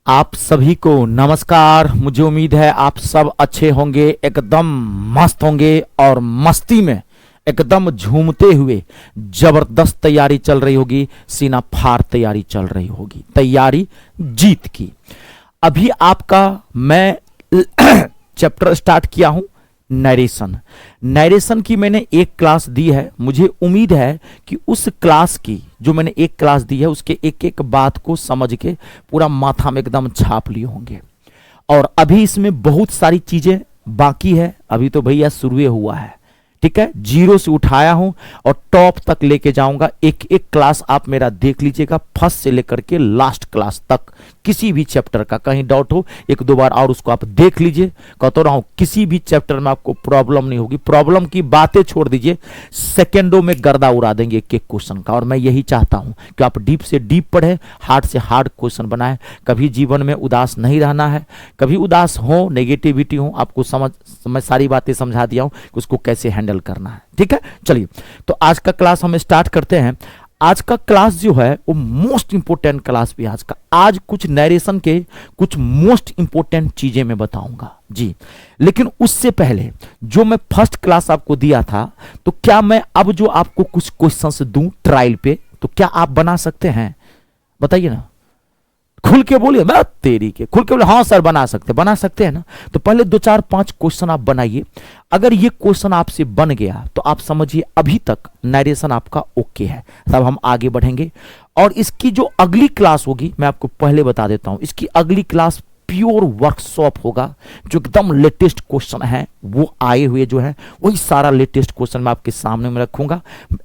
आप सभी को नमस्कार। मुझे उम्मीद है आप सब अच्छे होंगे, एकदम मस्त होंगे और मस्ती में एकदम झूमते हुए जबरदस्त तैयारी चल रही होगी, सीना फाड़ तैयारी चल रही होगी, तैयारी जीत की। अभी आपका मैं चैप्टर स्टार्ट किया हूं नरेशन की मैंने एक क्लास दी है। मुझे उम्मीद है कि उस क्लास की जो मैंने एक क्लास दी है उसके एक एक बात को समझ के पूरा माथा में एकदम छाप लिए होंगे। और अभी इसमें बहुत सारी चीजें बाकी है, अभी तो भैया शुरू हुआ है, ठीक है। जीरो से उठाया हूं और टॉप तक लेके जाऊंगा। एक एक क्लास आप मेरा देख लीजिएगा, फर्स्ट से लेकर के लास्ट क्लास तक। किसी भी चैप्टर का कहीं डाउट हो एक दो बार और उसको आप देख लीजिए। कहता रहा हूं किसी भी चैप्टर में आपको प्रॉब्लम नहीं होगी। प्रॉब्लम की बातें छोड़ दीजिए, सेकेंडों में गर्दा उड़ा देंगे एक एक क्वेश्चन का। और मैं यही चाहता हूं कि आप डीप से डीप पढ़े, हार्ड से हार्ड क्वेश्चन बनाए। कभी जीवन में उदास नहीं रहना है, कभी उदास हो, नेगेटिविटी हो, आपको मैं सारी बातें समझा दिया हूं कि उसको कैसे हैंडल करना है, ठीक है। चलिए तो आज का क्लास हम स्टार्ट करते हैं। आज का क्लास जो है वो मोस्ट इंपोर्टेंट क्लास भी आज का। आज कुछ नरेशन के कुछ मोस्ट इंपोर्टेंट चीजें मैं बताऊंगा जी। लेकिन उससे पहले जो मैं फर्स्ट क्लास आपको दिया था, तो क्या मैं अब जो आपको कुछ क्वेश्चंस दूं ट्रायल पे, तो क्या आप बना सकते हैं? बताइए ना, खुल के बोलिए। मैं तेरी के खुल के बोले हाँ सर बना सकते हैं ना। तो पहले 2 4 5 क्वेश्चन आप बनाइए। अगर ये क्वेश्चन आपसे बन गया तो आप समझिए अभी तक नरेशन आपका ओके है। तब हम आगे बढ़ेंगे और इसकी जो अगली क्लास होगी मैं आपको पहले बता देता हूं, इसकी अगली क्लास प्योर वर्कशॉप होगा। जो एकदम लेटेस्ट क्वेश्चन है वो आए हुए जो है वही सारा लेटेस्ट क्वेश्चन मैं आपके सामने में रखूंगा।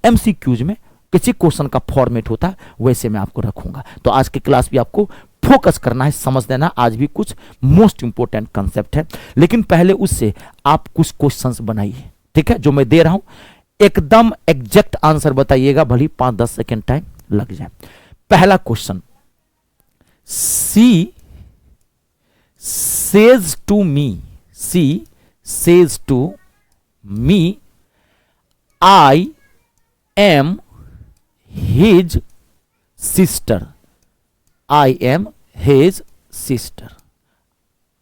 MCQs में किसी क्वेश्चन का फॉर्मेट होता है वैसे मैं आपको रखूंगा। तो आज की क्लास भी आपको फोकस करना है, समझ देना। आज भी कुछ मोस्ट इंपोर्टेंट कंसेप्ट है, लेकिन पहले उससे आप कुछ क्वेश्चंस बनाइए, ठीक है, जो मैं दे रहा हूं। एकदम एग्जैक्ट आंसर बताइएगा, भली 5-10 सेकेंड टाइम लग जाए। पहला question, she says to me I am his sister, I am his sister।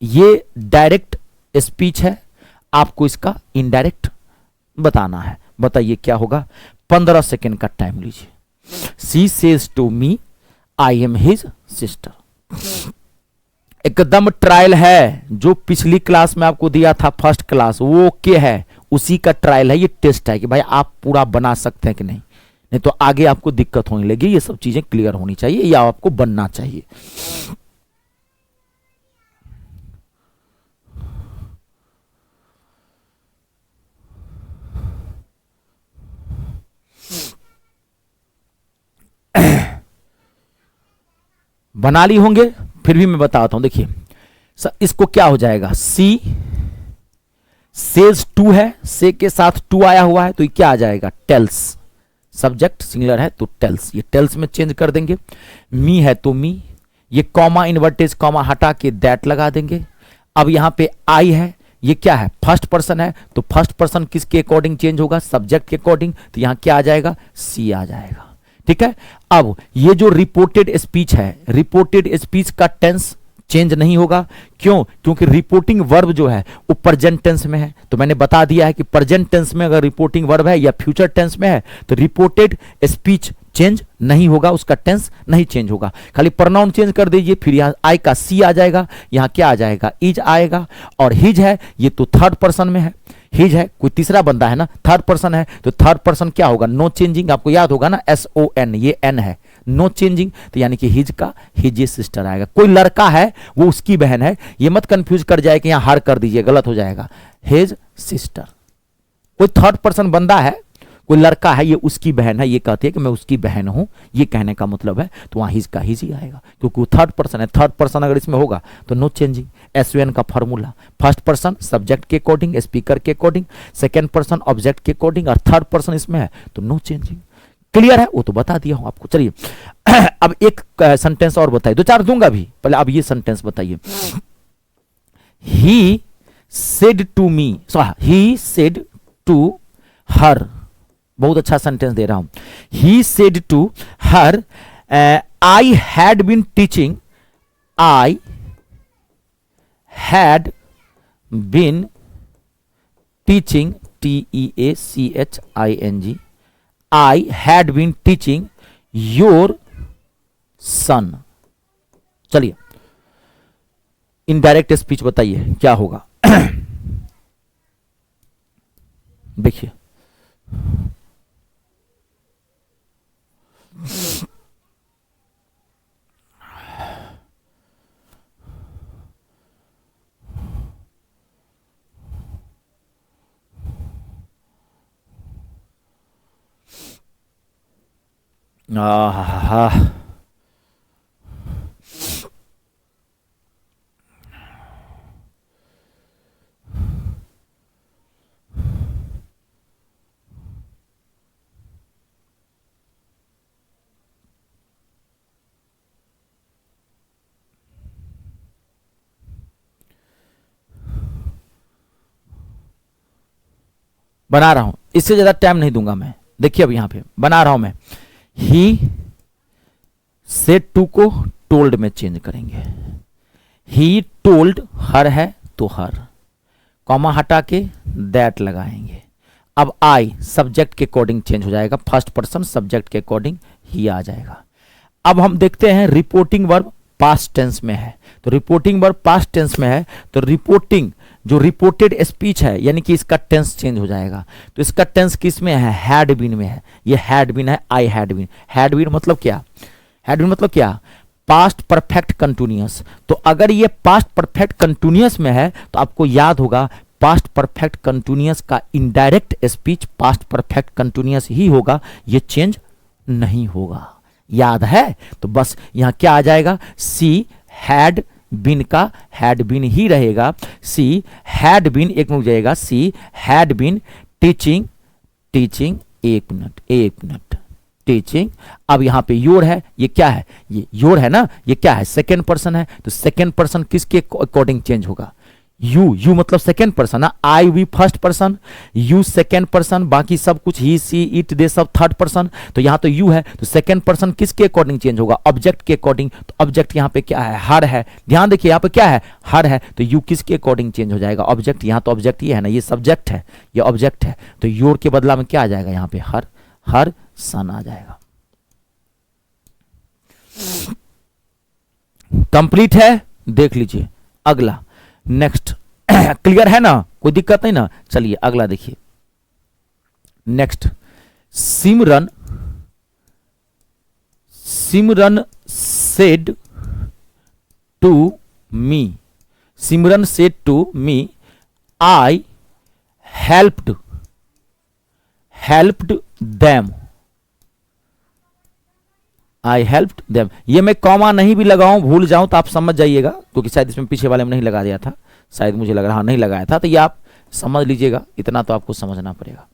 ये डायरेक्ट स्पीच है, आपको इसका इनडायरेक्ट बताना है। बताइए क्या होगा? 15 सेकेंड का टाइम लीजिए। She says to me I am his sister. एकदम ट्रायल है, जो पिछली क्लास में आपको दिया था फर्स्ट क्लास वो ओके है, उसी का ट्रायल है। ये टेस्ट है कि भाई आप पूरा बना सकते हैं कि नहीं तो आगे आपको दिक्कत होने लगी। ये सब चीजें क्लियर होनी चाहिए या आपको बनना चाहिए। बना ली होंगे, फिर भी मैं बताता हूं। देखिए इसको क्या हो जाएगा, सी सेज टू है, से के साथ टू आया हुआ है तो ये क्या आ जाएगा, टेल्स। सब्जेक्ट सिंगुलर है तो टेल्स, ये टेल्स में चेंज कर देंगे। मी है तो मी, ये कॉमा इन्वर्टेज कॉमा हटा के दैट लगा देंगे। अब यहां पे आई है, ये क्या है, फर्स्ट पर्सन है तो फर्स्ट पर्सन किसके अकॉर्डिंग चेंज होगा, सब्जेक्ट के अकॉर्डिंग। तो यहां क्या आ जाएगा, सी आ जाएगा, ठीक है। अब ये जो रिपोर्टेड स्पीच है, रिपोर्टेड स्पीच का टेंस चेंज नहीं होगा। क्यों? क्योंकि रिपोर्टिंग वर्ब जो है वो प्रेजेंट टेंस में है। तो मैंने बता दिया है कि प्रेजेंट टेंस में अगर रिपोर्टिंग वर्ब है या फ्यूचर टेंस में है तो रिपोर्टेड स्पीच चेंज नहीं होगा, उसका टेंस नहीं चेंज होगा। खाली प्रोनाउन चेंज कर दीजिए, फिर यहाँ आई का सी आ जाएगा, यहाँ क्या आ जाएगा, इज आएगा। और हिज है, ये तो थर्ड पर्सन में है, हिज है, कोई तीसरा बंदा है ना, थर्ड पर्सन है तो थर्ड पर्सन क्या होगा, नो चेंजिंग। आपको याद होगा ना, SON, ये N है, नो चेंजिंग। तो यानी कि हिज का हिज सिस्टर आएगा। कोई लड़का है वो उसकी बहन है, ये मत कंफ्यूज कर जाए कि यहां हर कर दीजिए, गलत हो जाएगा। हिज सिस्टर, कोई थर्ड पर्सन बंदा है, कोई लड़का है, ये उसकी बहन है, ये कहती है कि मैं उसकी बहन हूं, ये कहने का मतलब है। तो वहां हिज का हिज ही आएगा, क्योंकि वो थर्ड पर्सन है। थर्ड पर्सन अगर इसमें होगा तो नो चेंजिंग। SON का फॉर्मूला, फर्स्ट पर्सन सब्जेक्ट के अकॉर्डिंग, स्पीकर के अकॉर्डिंग, सेकेंड पर्सन ऑब्जेक्ट के अकॉर्डिंग, और थर्ड पर्सन इसमें है तो नो चेंजिंग। क्लियर है? वो तो बता दिया हूं आपको। चलिए अब एक सेंटेंस और बताइए, 2 4 दूंगा भी, पहले अब ये सेंटेंस बताइए। He said to me, he said to her, बहुत अच्छा सेंटेंस दे रहा हूं। He said to her, I had been teaching, I had been teaching, TEACHING, I had been teaching your son. चलिए इनडायरेक्ट स्पीच बताइए क्या होगा। देखिए बना रहा हूं, इससे ज्यादा टाइम नहीं दूंगा मैं। देखिए अब यहां पे बना रहा हूं मैं। ही सेड टू को टोल्ड में चेंज करेंगे। ही टोल्ड हर है तो हर, कॉमा हटा के दैट लगाएंगे। अब आई सब्जेक्ट के अकॉर्डिंग चेंज हो जाएगा, फर्स्ट पर्सन सब्जेक्ट के अकॉर्डिंग ही आ जाएगा। अब हम देखते हैं रिपोर्टिंग वर्ब पास्ट टेंस में है, तो रिपोर्टिंग वर्ब पास्ट टेंस में है तो रिपोर्टिंग जो रिपोर्टेड स्पीच है यानी कि इसका टेंस चेंज हो जाएगा। तो इसका टेंस किस में है? हैड बीन में है। ये हैड बीन है, I had been. Had been मतलब क्या? हैड बीन मतलब क्या? Past perfect continuous. तो अगर ये पास्ट परफेक्ट कंटिन्यूअस में है तो आपको याद होगा पास्ट परफेक्ट कंटिन्यूअस का indirect speech past perfect continuous ही होगा, ये चेंज नहीं होगा। याद है? तो बस यहां क्या आ जाएगा? सी हैड बीन का हैड बीन ही रहेगा। सी हैड बीन, एक मिनट जाएगा, she had been teaching, teaching, एक मिनट टीचिंग। अब यहां पे योर है, ये क्या है? ये योर है ना, ये क्या है? सेकेंड पर्सन है। तो सेकेंड पर्सन किसके अकॉर्डिंग चेंज होगा? यू मतलब सेकेंड पर्सन है, I we first person, you second person, बाकी सब कुछ ही सी इट दे सब थर्ड पर्सन। तो यहां तो यू है, तो सेकेंड पर्सन किसके अकॉर्डिंग चेंज होगा? ऑब्जेक्ट के अकॉर्डिंग। तो ऑब्जेक्ट यहां पे क्या है? हर है। ध्यान देखिए यहां पे क्या है? हर है। तो यू किसके अकॉर्डिंग चेंज हो जाएगा? ऑब्जेक्ट। यहां तो ऑब्जेक्ट ये है ना, ये सब्जेक्ट है, ये ऑब्जेक्ट है। तो योर के बदला में क्या आ जाएगा? यहां पे हर, हर सन आ जाएगा। कंप्लीट है, देख लीजिए अगला नेक्स्ट। क्लियर है ना, कोई दिक्कत नहीं ना? चलिए अगला देखिए next. Simran, Simran said to me, Simran said to me I helped, helped them, I helped them. ये मैं कॉमा नहीं भी लगाऊं, भूल जाऊं तो आप समझ जाइएगा, क्योंकि शायद इसमें पीछे वाले में नहीं लगा दिया था, शायद मुझे लग रहा नहीं लगाया था। तो ये आप समझ लीजिएगा, इतना तो आपको समझना पड़ेगा।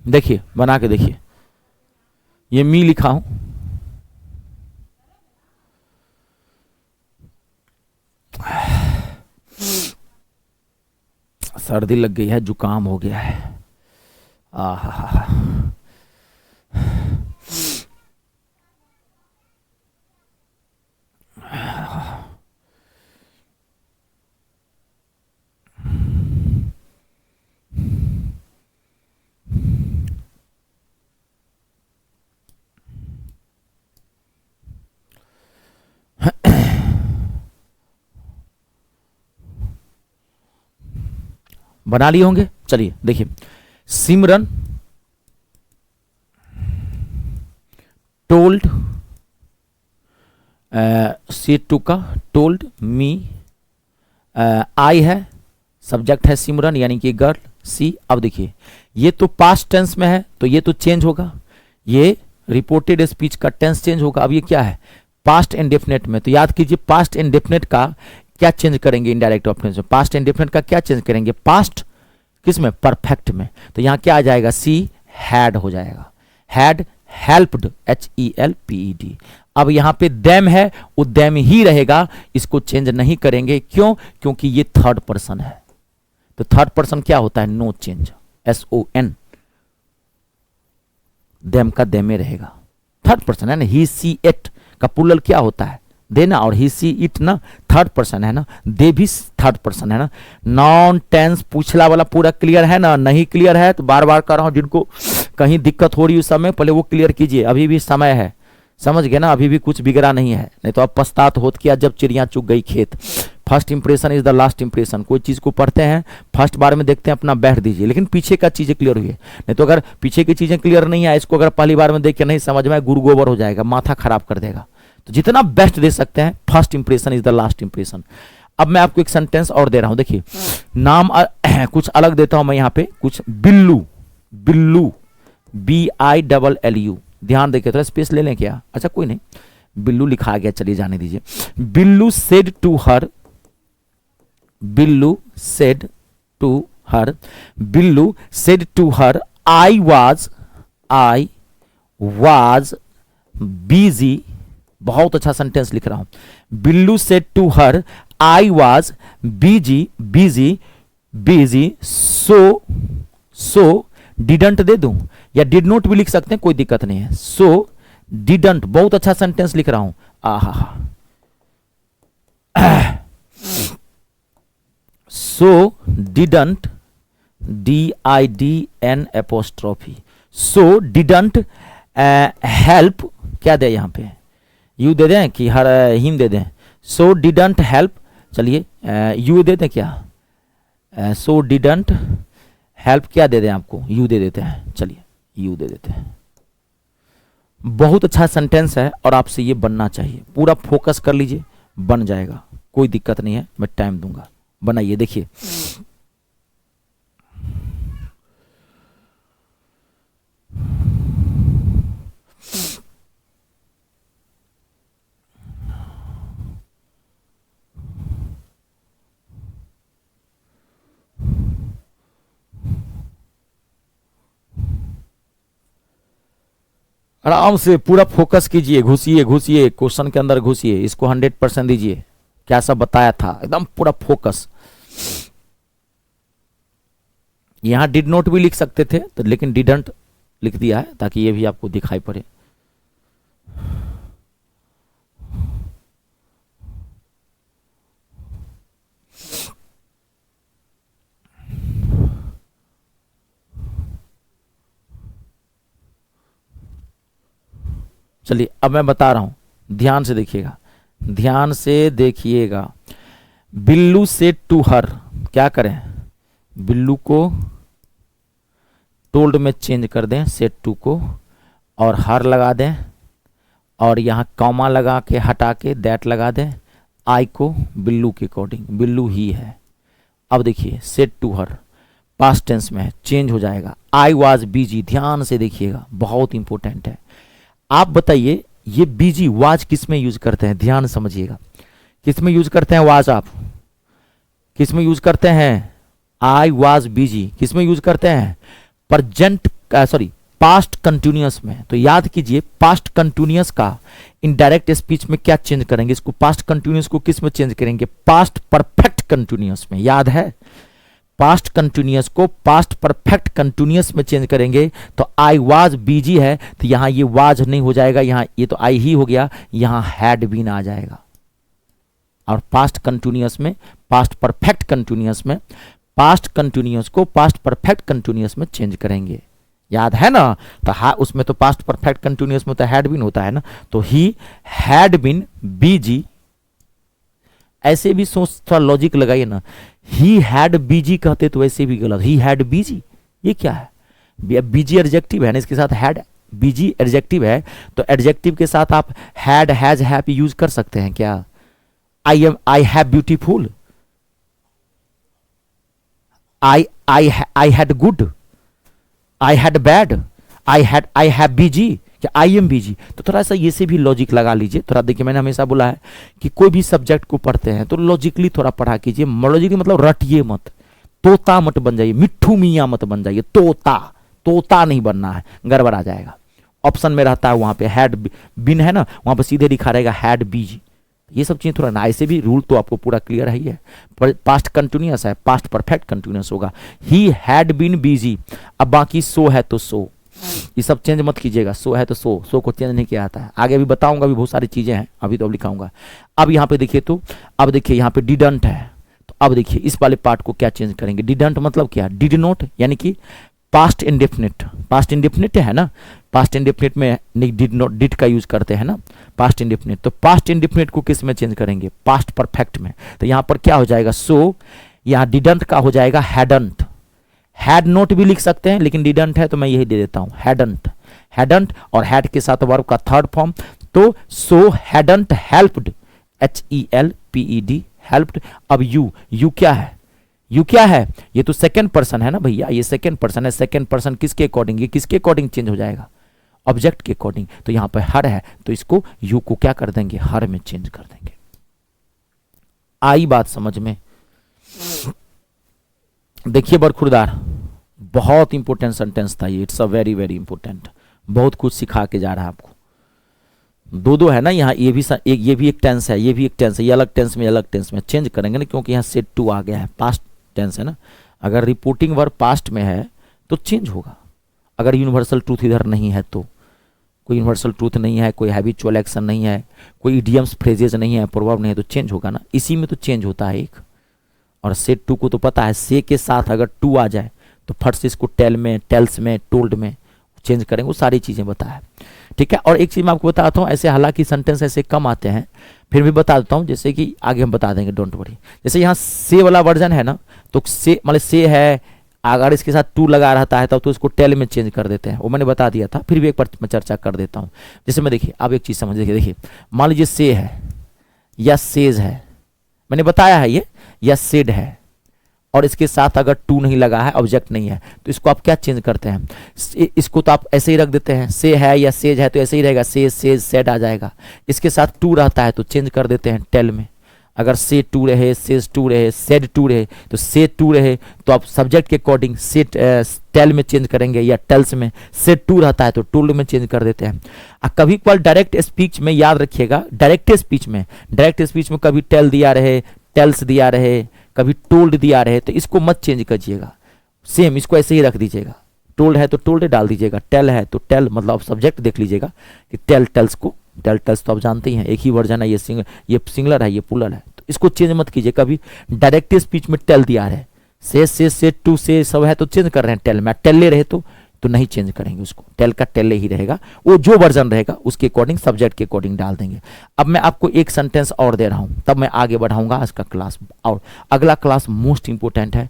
देखिए बना के देखिए, ये मी लिखा हूं, सर्दी लग गई है, जुकाम हो गया है। आहा, बना लिए होंगे। चलिए देखिए, सिमरन टोल्ड, सी टू का टोल्ड मी, आई है, सब्जेक्ट है सिमरन यानी कि गर्ल, सी। अब देखिए ये तो पास्ट टेंस में है तो ये तो चेंज होगा, ये रिपोर्टेड स्पीच का टेंस चेंज होगा। अब ये क्या है? पास्ट इंडेफिनेट में। तो याद कीजिए पास्ट इंडेफिनेट का क्या चेंज करेंगे? इनडायरेक्ट ऑप्शन में पास्ट इंडेफिनेट का क्या चेंज करेंगे? पास्ट किस में? परफेक्ट में। तो यहां क्या आ जाएगा? सी हैड हो जाएगा, हैड हेल्प्ड, HELPED। अब यहां पे देम है, वो देम ही रहेगा, इसको चेंज नहीं करेंगे। क्यों? क्योंकि ये थर्ड पर्सन है। तो थर्ड पर्सन क्या होता है? नो चेंज, SON, देम का देमे रहेगा। थर्ड पर्सन है ना, ही सी इट का प्लूरल क्या होता है? देना, और ही सी इट ना थर्ड पर्सन है ना, दे भी थर्ड पर्सन है ना। नॉन टेंस पिछला वाला पूरा क्लियर है ना, नहीं क्लियर है तो बार बार कर रहा हूं, जिनको कहीं दिक्कत हो रही है उस समय पहले वो क्लियर कीजिए, अभी भी समय है, समझ गए ना, अभी भी कुछ बिगड़ा नहीं है, नहीं तो अब पछतात होत किया जब चिड़िया चुग गई खेत। First impression is the last impression. कोई चीज़ को पढ़ते हैं फर्स्ट बार में देखते हैं अपना बैठ दीजिए, लेकिन पीछे का चीज़ें क्लियर हुई है, नहीं तो अगर पीछे की चीज़ें क्लियर नहीं है, इसको अगर पहली बार में देख के नहीं समझ में आए, गुरु गोबर हो जाएगा, माथा खराब कर देगा। तो जितना बेस्ट दे सकते हैं, first impression is the last impression. अब मैं आपको एक सेंटेंस और दे रहा हूं, देखिए नाम कुछ अलग देता हूं मैं यहाँ पे, कुछ बिल्लू, बिल्लू BILLU, ध्यान देखिए, थोड़ा स्पेस ले लें क्या, अच्छा कोई नहीं, बिल्लू लिखा गया, चलिए जाने दीजिए। Billu said to her, Billu said to her, Billu said to her I was busy, बहुत अच्छा सेंटेंस लिख रहा हूं। Billu said to her I was busy, so didn't दे दूं या डिड नॉट भी लिख सकते हैं, कोई दिक्कत नहीं है। सो डिडंट, बहुत अच्छा सेंटेंस लिख रहा हूं, आहा। So didn't, DIDN apostrophe, so didn't help, क्या दे यहां पे, यू दे दें कि हर हिम दे दें, सो डिडंट हेल्प, चलिए यू दे दें क्या, सो डिडंट हेल्प, क्या दे दें आपको, यू दे देते हैं, चलिए यू दे देते हैं। बहुत अच्छा सेंटेंस है और आपसे ये बनना चाहिए, पूरा फोकस कर लीजिए, बन जाएगा, कोई दिक्कत नहीं है, मैं टाइम दूंगा, बनाइए। देखिए आराम से पूरा फोकस कीजिए, घुसिए घुसिए क्वेश्चन के अंदर घुसिए, इसको 100% दीजिए, क्या सब बताया था, एकदम पूरा फोकस। यहां डिड नॉट भी लिख सकते थे तो, लेकिन डिडंट लिख दिया है ताकि ये भी आपको दिखाई पड़े। चलिए अब मैं बता रहा हूं, ध्यान से देखिएगा, ध्यान से देखिएगा। बिल्लू से टू हर, क्या करें, बिल्लू को टोल्ड में चेंज कर दें, सेट टू को, और हर लगा दें, और यहां कॉमा लगा के हटा के दैट लगा दें, आई को बिल्लू के अकॉर्डिंग, बिल्लू ही है। अब देखिए said to her past tense में है, चेंज हो जाएगा, आई वाज बिजी, ध्यान से देखिएगा, बहुत इंपॉर्टेंट है। आप बताइए ये बिजी वाज किस में यूज करते हैं, ध्यान समझिएगा, किस में यूज करते हैं वाज, आप किस में यूज करते हैं, आई वाज बिजी किस में यूज करते हैं, प्रेजेंट सॉरी पास्ट कंटिन्यूअस में। तो याद कीजिए पास्ट कंटिन्यूअस का इनडायरेक्ट स्पीच में क्या चेंज करेंगे, इसको पास्ट कंटिन्यूअस को किस में चेंज करेंगे, पास्ट परफेक्ट कंटिन्यूअस में, याद है, पास्ट कंटिन्यूअस को पास्ट परफेक्ट कंटिन्यूअस में चेंज करेंगे। तो आई वाज बिजी है तो यहां ये वाज नहीं हो जाएगा, यहां ये तो आई ही हो गया, यहां हैड बीन आ जाएगा। और पास्ट कंटिन्यूअस में, पास्ट परफेक्ट कंटिन्यूअस में, पास्ट कंटिन्यूअस को पास्ट परफेक्ट कंटिन्यूअस में चेंज करेंगे, याद है ना। तो हा उसमें तो पास्ट परफेक्ट कंटिन्यूअस में तो हैड बीन होता है ना, तो ही हैड बीन बिजी, ऐसे भी सोच थोड़ा लॉजिक लगाइए ना, ही हैड बिजी कहते तो ऐसे भी गलत, ही हैड बिजी, ये क्या है, बिजी एडजेक्टिव है ना, इसके साथ हैड, बिजी एडजेक्टिव है तो एडजेक्टिव के साथ आप हैड हैज हैव यूज कर सकते हैं क्या, I have beautiful, I had good, I had bad, I have busy, क्या आई एम बिजी। तो थोड़ा सा ये से भी लॉजिक लगा लीजिए, थोड़ा देखिए मैंने हमेशा बोला है कि कोई भी सब्जेक्ट को पढ़ते हैं तो लॉजिकली थोड़ा पढ़ा कीजिए, लॉजिकली मतलब रटिए मत, तोता मत बन जाइए, मिट्ठू मियाँ मत बन जाइए, तोता, तोता नहीं बनना है, गड़बड़ आ जाएगा। ऑप्शन में रहता है वहां पे हैड बिन है ना, वहां पे सीधे लिखा रहेगा हैड बिजी, ये सब चीजें थोड़ा ना, ऐसे भी रूल तो आपको पूरा क्लियर है। पास्ट कंटिन्यूअस है, पास्ट परफेक्ट कंटिन्यूअस होगा, ही हैड बीन बिजी। अब बाकी सो है तो सो, ये सब चेंज मत कीजिएगा, सो है तो सो को चेंज नहीं किया जाता है। आगे अभी बताऊंगा, अभी बहुत सारी चीजें हैं, अभी तो अब लिखाऊंगा। अब यहाँ पे देखिए, तो अब देखिए यहाँ पे डिडंट है, तो अब देखिए इस वाले पार्ट को क्या चेंज करेंगे। डिडंट मतलब क्या, डिड नॉट, यानी कि पास्ट इंडेफिनिट, पास्ट इंडेफिनिट है ना, पास्ट इंडेफिनिट में नहीं डिड नॉट, डिड का यूज करते हैं ना पास्ट इंडेफिनिट, तो पास्ट इंडेफिनिट को किस में चेंज करेंगे, पास्ट परफेक्ट में। तो यहाँ पर क्या हो जाएगा, सो यहाँ डिडंट का हो जाएगा हैडंट, हैड नॉट भी लिख सकते हैं, लेकिन डिडंट है तो मैं यही दे देता हूं, हैडंट, हैडंट और हैड के साथ वर्ब का थर्ड फॉर्म, तो सो हैडंट हेल्प्ड, HELPED हेल्प्ड। अब यू क्या है, यू क्या है, ये तो सेकंड पर्सन है ना भैया, ये सेकंड पर्सन है, सेकंड पर्सन किसके अकॉर्डिंग, ये किसके अकॉर्डिंग चेंज हो जाएगा, ऑब्जेक्ट के अकॉर्डिंग। तो यहां पर हर है तो इसको यू को क्या कर देंगे, हर में चेंज कर देंगे। आई बात समझ में। देखिए बरखुरदार, बहुत इंपॉर्टेंट सेंटेंस था ये, it's a very very important, बहुत कुछ सिखा के जा रहा है आपको। दो है ना यहाँ, ये भी एक टेंस है, ये भी एक टेंस है, ये अलग टेंस में अलग टेंस में चेंज करेंगे ना, क्योंकि यहाँ सेड टू आ गया है, पास्ट टेंस है ना। अगर रिपोर्टिंग वर्ब पास्ट में है तो चेंज होगा, अगर यूनिवर्सल ट्रूथ इधर नहीं है तो, कोई यूनिवर्सल ट्रूथ नहीं है, कोई हैबिचुअल एक्शन नहीं है, कोई इडियम्स फ्रेजेस नहीं है, प्रोवर्ब नहीं है, तो चेंज होगा ना। इसी में तो चेंज होता है एक। और सेड टू को तो पता है, से के साथ अगर टू आ जाए तो फट से इसको टेल में, टेल्स में, टोल्ड में चेंज करेंगे, वो सारी चीजें बताया, ठीक है। और एक चीज मैं आपको बताता हूँ, ऐसे हालांकि सेंटेंस ऐसे कम आते हैं, फिर भी बता देता हूँ, जैसे कि आगे हम बता देंगे, डोंट वरी। जैसे यहाँ से वाला वर्जन है ना, तो से मतलब से है, अगर इसके साथ टू लगा रहता है तब तो इसको टेल में चेंज कर देते हैं, वो मैंने बता दिया था, फिर भी एक बार मैं चर्चा कर देता हूँ। जैसे मैं देखिए, अब एक चीज समझ देखिए, मान लीजिए से है या सेज है, मैंने बताया है ये, या सेड है, और इसके साथ अगर टू नहीं लगा है, ऑब्जेक्ट नहीं है, तो इसको आप क्या चेंज करते हैं, इसको तो आप ऐसे ही रख देते हैं, से है या सेज है तो ऐसे ही रहेगा, से सेज सेड आ जाएगा। इसके साथ टू रहता है तो चेंज कर देते हैं टेल में। अगर से टू रहे, सेज टू रहे, सेड टू रहे, तो से टू रहे तो आप सब्जेक्ट के अकॉर्डिंग से टेल में चेंज करेंगे, या टेल्स में। से टू रहता है तो टोल्ड में चेंज कर देते हैं। कभी कभार डायरेक्ट स्पीच में याद रखिएगा, डायरेक्ट स्पीच में कभी टेल दिया रहे, टेल्स दिया रहे, कभी टोल्ड दिया रहे, तो इसको मत चेंज कीजिएगा, सेम इसको ऐसे ही रख दीजिएगा। टोल्ड है तो टोल्ड डाल दीजिएगा, टेल है तो टेल, मतलब सब्जेक्ट देख लीजिएगा कि टेल टेल्स को, टेल टेल्स तो आप जानते ही हैं, एक ही वर्जन है, ये सिंगलर है, ये पुलर है, तो इसको चेंज मत कीजिए। कभी डायरेक्ट स्पीच में टेल दिया रहे, से टू से सब है तो चेंज कर रहे हैं टेल में, टेल ले रहे तो नहीं चेंज करेंगे उसको, टेल का टेल ही रहेगा, वो जो वर्जन रहेगा उसके अकॉर्डिंग, सब्जेक्ट के अकॉर्डिंग डाल देंगे। अब मैं आपको एक सेंटेंस और दे रहा हूं, तब मैं आगे बढ़ाऊंगा आज का क्लास। और अगला क्लास मोस्ट इंपोर्टेंट है,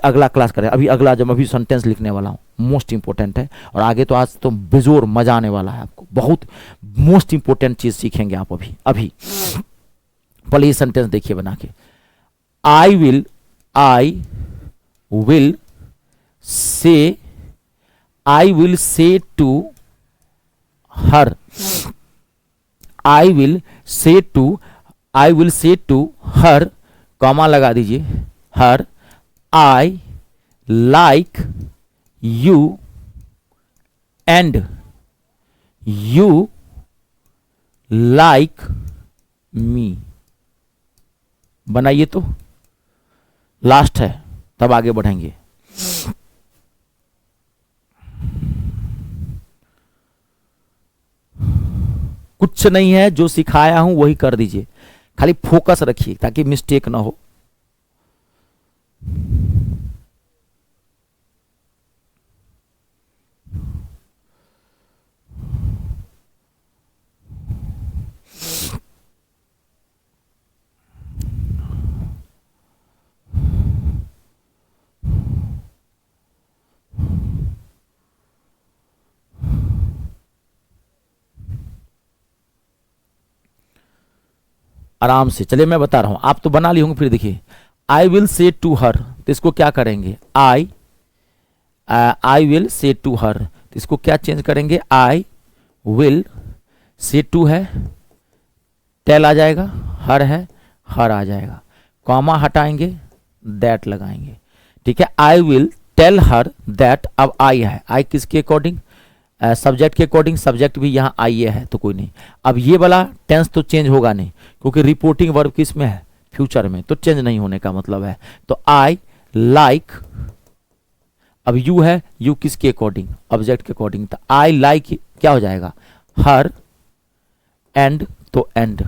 अगला क्लास करें, अभी अगला जब अभी सेंटेंस लिखने वाला हूं, मोस्ट इंपोर्टेंट है, और आगे तो आज तो बेजोर मजा आने वाला है आपको, बहुत मोस्ट इंपोर्टेंट चीज सीखेंगे आप अभी। पहले ये सेंटेंस देखिए बना के, I will say, I will say to her, I will say to her, comma लगा दीजिए, her, I like you and you like me। बनाइए तो, लास्ट है तब आगे बढ़ेंगे। कुछ नहीं है, जो सिखाया हूं वही कर दीजिए, खाली फोकस रखिए ताकि मिस्टेक ना हो। आराम से चलिए, मैं बता रहा हूं, आप तो बना ली होंगे। फिर देखिए, I will say to her, तो इसको क्या करेंगे, I will say to her, तो इसको क्या चेंज करेंगे, आई विल से टू है, टेल आ जाएगा, हर है, हर आ जाएगा, कॉमा हटाएंगे, दैट लगाएंगे, ठीक है। I will tell her that, अब आई है, आई किसके अकॉर्डिंग, सब्जेक्ट के अकॉर्डिंग, सब्जेक्ट भी यहाँ आई है तो कोई नहीं। अब ये वाला टेंस तो चेंज होगा नहीं, क्योंकि रिपोर्टिंग वर्ब किस में है, फ्यूचर में, तो चेंज नहीं होने का मतलब है। तो आई लाइक अब यू है, यू किसके अकॉर्डिंग, ऑब्जेक्ट के अकॉर्डिंग, तो आई लाइक क्या हो जाएगा, हर, एंड तो एंड,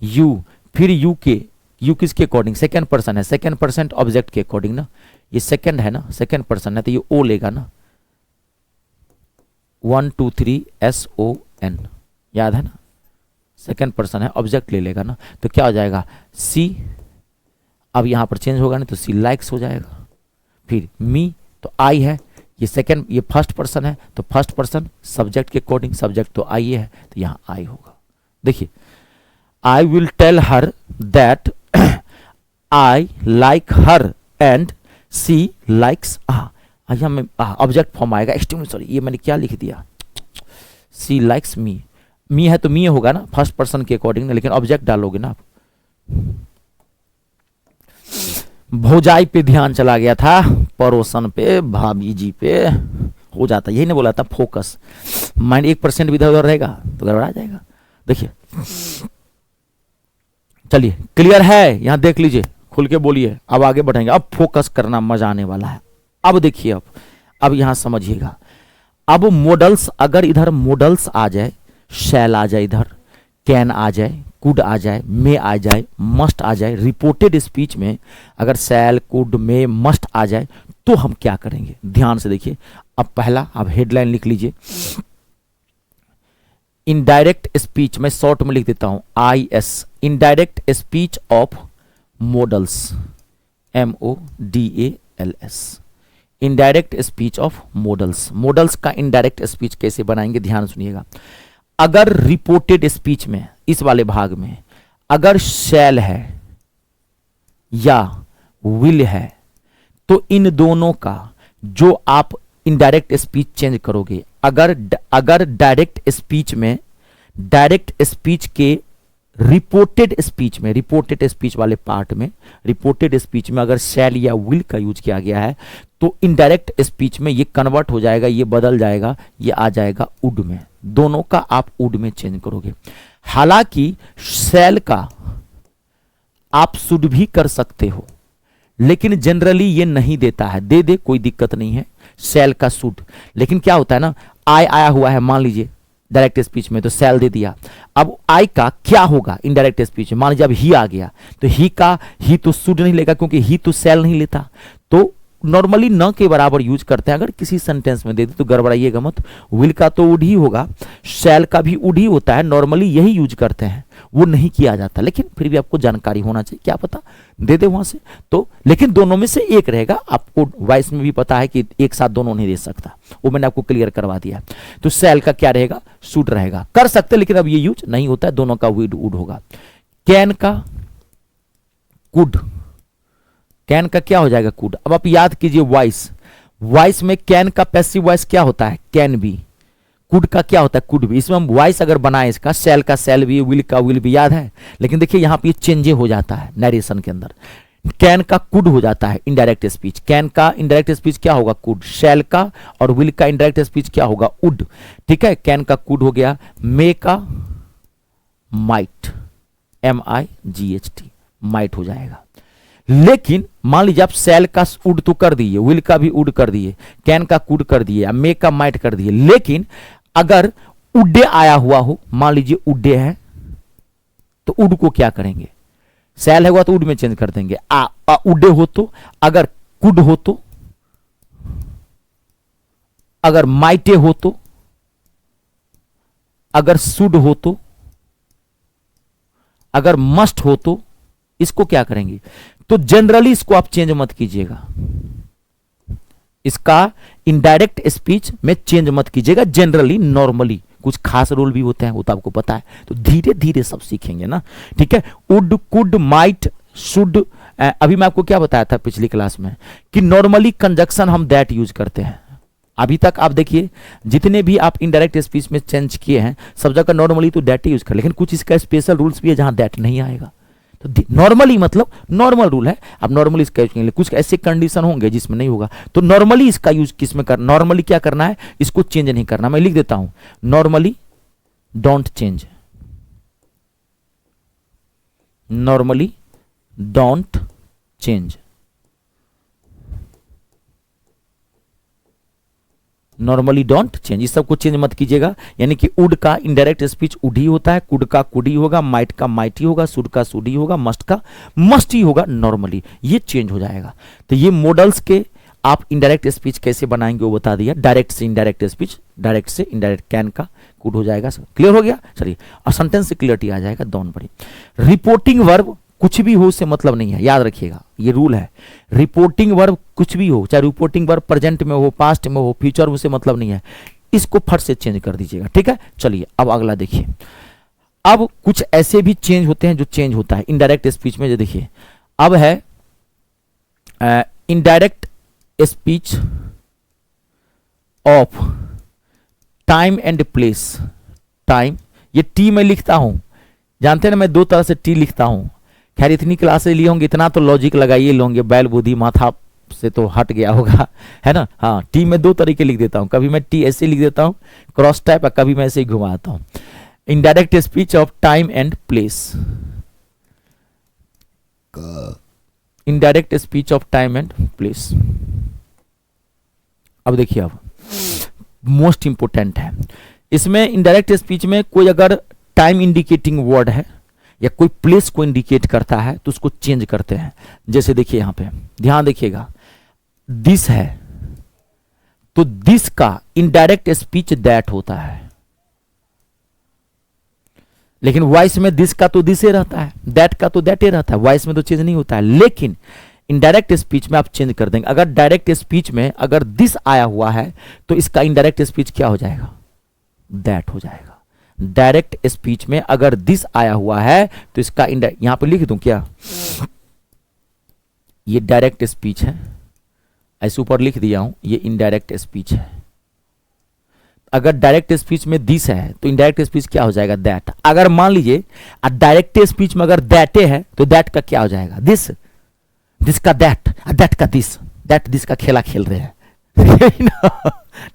यू, फिर यू किसके अकॉर्डिंग, सेकेंड पर्सन है, सेकेंड पर्सन ऑब्जेक्ट के अकॉर्डिंग ना, ये सेकेंड है ना, सेकेंड पर्सन है तो ये ओ लेगा ना, 1 2 3 SON, याद है ना, सेकेंड पर्सन है, ऑब्जेक्ट ले लेगा ना, तो क्या हो जाएगा सी, अब यहां पर चेंज होगा नहीं तो सी लाइक्स हो जाएगा, फिर मी तो आई है, ये सेकेंड, ये फर्स्ट पर्सन है तो फर्स्ट पर्सन सब्जेक्ट के अकॉर्डिंग, सब्जेक्ट तो आई है तो यहां आई होगा। देखिए I will tell her that I like her and she likes, यहाँ में ऑब्जेक्ट फॉर्म आएगा, एक्सट्रीमली सॉरी ये मैंने क्या लिख दिया, सी लाइक्स मी, मी है तो मी होगा ना फर्स्ट पर्सन के अकॉर्डिंग, लेकिन ऑब्जेक्ट डालोगे ना आप। भौजाई पे ध्यान चला गया था, पड़ोसन पे, भाभी जी पे हो जाता, यही नहीं बोला था फोकस, माइंड 1% भी इधर उधर रहेगा तो गड़बड़ा जाएगा। देखिए चलिए क्लियर है, यहां देख लीजिए, खुल के बोलिए, अब आगे बढ़ेंगे, अब फोकस करना मजा आने वाला है। अब देखिए अब यहां समझिएगा, अब मॉडल्स, अगर इधर मॉडल्स आ जाए, शैल आ जाए, इधर कैन आ जाए, कुड आ जाए, मे आ जाए, मस्ट आ जाए, रिपोर्टेड स्पीच में अगर शैल कुड मे मस्ट आ जाए तो हम क्या करेंगे, ध्यान से देखिए। अब पहला आप हेडलाइन लिख लीजिए, इनडायरेक्ट स्पीच, मैं शॉर्ट में लिख देता हूं IS, indirect speech of models, MODALS, indirect speech of models. Models का इनडायरेक्ट स्पीच कैसे बनाएंगे, ध्यान सुनिएगा। अगर रिपोर्टेड स्पीच में, इस वाले भाग में अगर शैल है या विल है तो इन दोनों का जो आप इनडायरेक्ट स्पीच चेंज करोगे, अगर डायरेक्ट स्पीच में, डायरेक्ट स्पीच के रिपोर्टेड स्पीच में, रिपोर्टेड स्पीच वाले पार्ट में, रिपोर्टेड स्पीच में अगर शैल या विल का यूज किया गया है तो इनडायरेक्ट स्पीच में ये कन्वर्ट हो जाएगा, ये बदल जाएगा, ये आ जाएगा वुड में, दोनों का आप वुड में चेंज करोगे। हालांकि शैल का आप शुड भी कर सकते हो, लेकिन जनरली ये नहीं देता है, दे दे कोई दिक्कत नहीं है, शैल का शुड, लेकिन क्या होता है ना, आई आया हुआ है मान लीजिए डायरेक्ट स्पीच में तो शैल दे दिया, अब आई का क्या होगा इनडायरेक्ट स्पीच में, मान लीजिए अब ही आ गया तो ही का, ही तो शुड नहीं लेगा क्योंकि ही तो शैल नहीं लेता, तो नॉर्मली न के बराबर यूज करते हैं, अगर किसी सेंटेंस में दे दे तो गड़बड़ाइएगा मत, विल का तो वुड ही होगा, शैल का भी वुड ही होता है, नॉर्मली यही यूज करते हैं, वो नहीं किया जाता, लेकिन फिर भी आपको जानकारी होना चाहिए, क्या पता दे दे वहां से तो, लेकिन दोनों में से एक रहेगा, आपको वॉइस में भी पता है कि एक साथ दोनों नहीं दे सकता, वो मैंने आपको क्लियर करवा दिया। तो शैल का क्या रहेगा, शुड रहेगा, कर सकते लेकिन अब ये यूज नहीं होता है, दोनों का वुड वुड होगा। कैन का कुड, कैन का क्या हो जाएगा कुड। अब आप याद कीजिए वॉइस, वॉइस में कैन का पैसिव वॉइस क्या होता है, कैन बी, कुड का क्या होता है, कुड भी। इसमें हम वॉइस अगर बनाए इसका, शैल का शैल भी, विल का विल भी, याद है, लेकिन देखिए यहां पे चेंजे हो जाता है नरेशन के अंदर, कैन का कुड हो जाता है इनडायरेक्ट स्पीच, कैन का इनडायरेक्ट स्पीच क्या होगा कुड, शैल का और विल का इनडायरेक्ट स्पीच क्या होगा वुड, ठीक है, कैन का कुड हो गया, मे का माइट, MIGHT, माइट हो जाएगा। लेकिन मान लीजिए आप शैल का उड तो कर दिए, विल का भी उड कर दिए, कैन का कुड कर दिए, मे का माइट कर दिए, लेकिन अगर उड्डे आया हुआ हो, मान लीजिए उड्डे है तो उड को क्या करेंगे, शैल होगा तो उड में चेंज कर देंगे, उड्डे हो तो, अगर कुड हो तो, अगर माइटे हो तो, अगर शुड हो तो, अगर मस्ट हो तो इसको क्या करेंगे, तो जनरली इसको आप चेंज मत कीजिएगा, इसका इनडायरेक्ट स्पीच में चेंज मत कीजिएगा, जनरली नॉर्मली, कुछ खास रूल भी होते हैं वो तो आपको पता है, तो धीरे धीरे सब सीखेंगे ना, ठीक है। वुड, कुड, माइट, शुड, अभी मैं आपको क्या बताया था पिछली क्लास में कि नॉर्मली कंजक्शन हम दैट यूज करते हैं, अभी तक आप देखिए जितने भी आप इनडायरेक्ट स्पीच में चेंज किए हैं सब जगह नॉर्मली तो दैट ही यूज कर, लेकिन कुछ इसका स्पेशल रूल्स भी है जहां दैट नहीं आएगा, तो नॉर्मली मतलब नॉर्मल रूल है, आप नॉर्मली इसका यूज करेंगे, कुछ ऐसे कंडीशन होंगे जिसमें नहीं होगा, तो नॉर्मली इसका यूज किसमें कर, नॉर्मली क्या करना है, इसको चेंज नहीं करना, मैं लिख देता हूं normally don't change, normally don't change, normally don't change, इस सब को चेंज मत कीजिएगा। यानी कि उड का इनडायरेक्ट स्पीच उड ही होता है, कुड का कुड ही होगा, माइट का माइट ही होगा, शुड का शुड ही होगा, मस्ट का मस्ट ही होगा नॉर्मली, ये चेंज हो जाएगा। तो ये मॉडल्स के आप इनडायरेक्ट स्पीच कैसे बनाएंगे वो बता दिया। डायरेक्ट से इनडायरेक्ट स्पीच, डायरेक्ट से इनडायरेक्ट, कैन का कुड हो जाएगा, क्लियर हो गया। चलिए, और सेंटेंस से क्लियरिटी आ जाएगा, डोंट वरी। रिपोर्टिंग वर्ब कुछ भी हो उससे मतलब नहीं है, याद रखिएगा ये रूल है। रिपोर्टिंग वर्ब कुछ भी हो, चाहे रिपोर्टिंग वर्ब प्रेजेंट में हो, पास्ट में हो, फ्यूचर में, उससे मतलब नहीं है, इसको फट से चेंज कर दीजिएगा, ठीक है। चलिए अब अगला देखिए। अब कुछ ऐसे भी चेंज होते हैं जो चेंज होता है इनडायरेक्ट स्पीच में, जो देखिए अब है indirect speech of time and place. Time, ये टी मैं लिखता हूं, जानते हैं ना मैं दो तरह से टी लिखता हूं। खैर इतनी क्लासेस लिए होंगे, इतना तो लॉजिक लगाइए लोगे, बैल बुद्धि माथा से तो हट गया होगा, है ना। हाँ, टी में दो तरीके लिख देता हूं, कभी मैं टी ऐसे लिख देता हूं क्रॉस टाइप, और कभी मैं ऐसे ही घुमाता हूं। Indirect speech of time and place, indirect speech of time and place. अब देखिए, अब मोस्ट इंपोर्टेंट है इसमें, इनडायरेक्ट स्पीच में कोई अगर टाइम इंडिकेटिंग वर्ड है या कोई प्लेस को इंडिकेट करता है तो उसको चेंज करते हैं। जैसे देखिए यहां पे ध्यान देखिएगा, दिस है तो दिस का इनडायरेक्ट स्पीच दैट होता है, लेकिन वॉइस में दिस का तो दिस ही रहता है, दैट का तो दैट ही रहता है, वॉइस में तो चेंज नहीं होता है। लेकिन इनडायरेक्ट स्पीच में आप चेंज कर देंगे। अगर डायरेक्ट स्पीच में अगर दिस आया हुआ है तो इसका इनडायरेक्ट स्पीच क्या हो जाएगा, दैट हो जाएगा। डायरेक्ट स्पीच में अगर दिस आया हुआ है तो इसका यहां पे लिख दूं क्या, ये डायरेक्ट स्पीच है, ऐसे ऊपर लिख दिया हूं, ये इनडायरेक्ट स्पीच है। अगर डायरेक्ट स्पीच में दिस है तो इनडायरेक्ट स्पीच क्या हो जाएगा, दैट। अगर मान लीजिए डायरेक्ट स्पीच में अगर दैटे है तो दैट का क्या हो जाएगा, दिस, दिस का दैट, दैट का दिस, दैट दिस का खेला खेल रहे हैं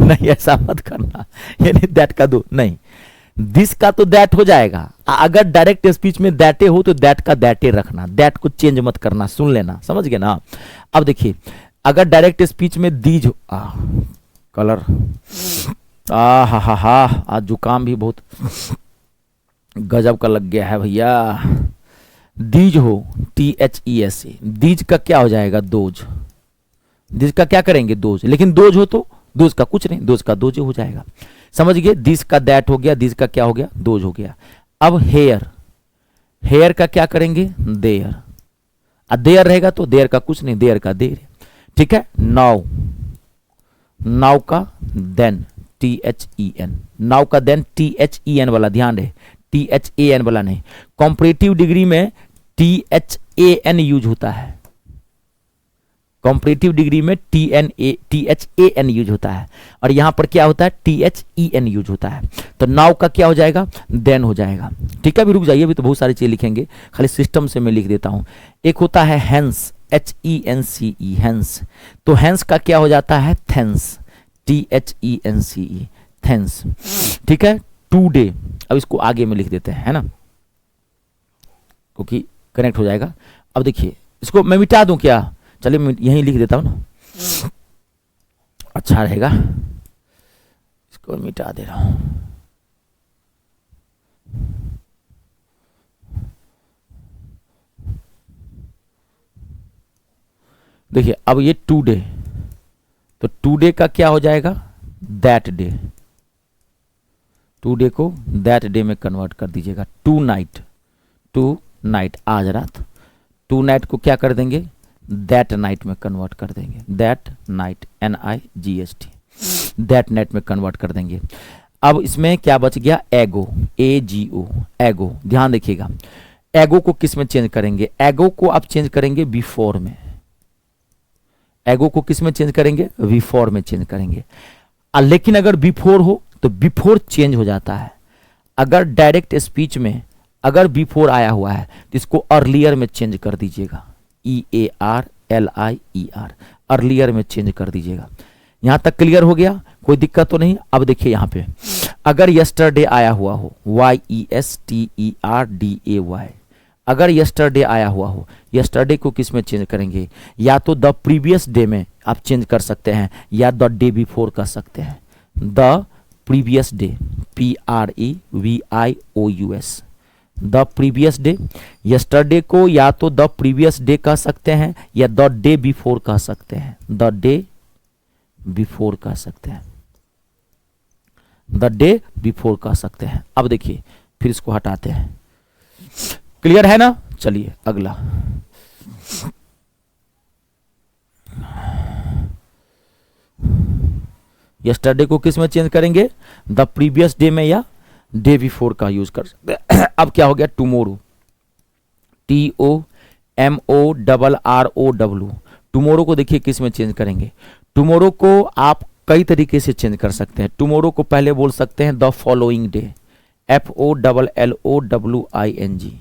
नहीं ऐसा मत करना, यानी दैट का दो नहीं, दिस का तो दैट हो जाएगा। अगर डायरेक्ट स्पीच में दैटे हो तो दैट का दैटे रखना, दैट को चेंज मत करना, सुन लेना, समझ गए ना। अब देखिए, अगर डायरेक्ट स्पीच में दीज कलर, हा आज जुकाम भी बहुत गजब का लग गया है भैया। दीज हो, THES, दीज का क्या हो जाएगा, दोज। दिस का क्या करेंगे, दोज। लेकिन दोज हो तो दोज का कुछ नहीं, दोज का दोज हो जाएगा, समझ गए। दिस का दैट हो गया, दिस का क्या हो गया, दोज हो गया। अब हेयर, हेयर का क्या करेंगे, देयर। देयर रहेगा तो देयर का कुछ नहीं, देयर का देर, ठीक है। नाउ, नाउ का देन, THEN, नाउ का देन THEN वाला, ध्यान रहे THAN वाला नहीं। कॉम्परेटिव डिग्री में THAN यूज होता है, कॉम्परेटिव डिग्री में THAN यूज होता है, और यहां पर क्या होता है, THEN यूज होता है। तो नाउ का क्या हो जाएगा, देन हो जाएगा, ठीक है। अभी रुक जाइए, अभी तो बहुत सारी चीजें लिखेंगे, खाली सिस्टम से मैं लिख देता हूं। एक होता है हैंस, HENCE, हैंस, तो हैंस का क्या हो जाता है, थेंस, THENCE, थेंस, ठीक है। टुडे, अब इसको आगे में लिख देते हैं, है ना, क्योंकि कनेक्ट हो जाएगा। अब देखिए, इसको मैं मिटा दूं क्या, चलिए मैं यहीं लिख देता हूं ना, अच्छा रहेगा, इसको मिटा दे रहा हूं। देखिए अब ये टुडे, तो टुडे का क्या हो जाएगा, दैट डे, टुडे को दैट डे में कन्वर्ट कर दीजिएगा। टू नाइट, टू नाइट आज रात, टू नाइट को क्या कर देंगे, दैट नाइट में कन्वर्ट कर देंगे, that night, NIGHT, that night में कन्वर्ट कर देंगे। अब इसमें क्या बच गया, एगो, AGO, एगो। ध्यान देखिएगा, एगो को किस में चेंज करेंगे, एगो को आप चेंज करेंगे बिफोर में, एगो को किस में चेंज करेंगे, बिफोर में चेंज करेंगे। लेकिन अगर बिफोर हो तो बिफोर चेंज हो जाता है। अगर डायरेक्ट स्पीच में अगर बिफोर आया हुआ है तो इसको अर्लियर में चेंज कर दीजिएगा, EARLIER, अर्लियर में चेंज कर दीजिएगा। यहां तक क्लियर हो गया, कोई दिक्कत तो नहीं। अब देखिए यहां पे अगर यस्टरडे आया हुआ हो, YESTERDAY, अगर यस्टरडे आया हुआ हो, यस्टरडे को किस में चेंज करेंगे, या तो द प्रीवियस डे में आप चेंज कर सकते हैं या द डे बिफोर कर सकते हैं। The previous day, PREVIOUS, the previous day. Yesterday को या तो द प्रीवियस डे कह सकते हैं या द डे बिफोर कह सकते हैं, द डे बिफोर कह सकते हैं, द डे बिफोर कह सकते हैं। अब देखिए फिर इसको हटाते हैं, क्लियर है ना। चलिए अगला, यस्टरडे को किस में चेंज करेंगे, द प्रीवियस डे में या डे बिफोर का यूज कर सकते हैं। अब क्या हो गया, टुमोरो, TOMORROW, टुमोरो को देखिए किस में चेंज करेंगे। टुमोरो को आप कई तरीके से चेंज कर सकते हैं। टुमोरो को पहले बोल सकते हैं the following day, FOLLOWING,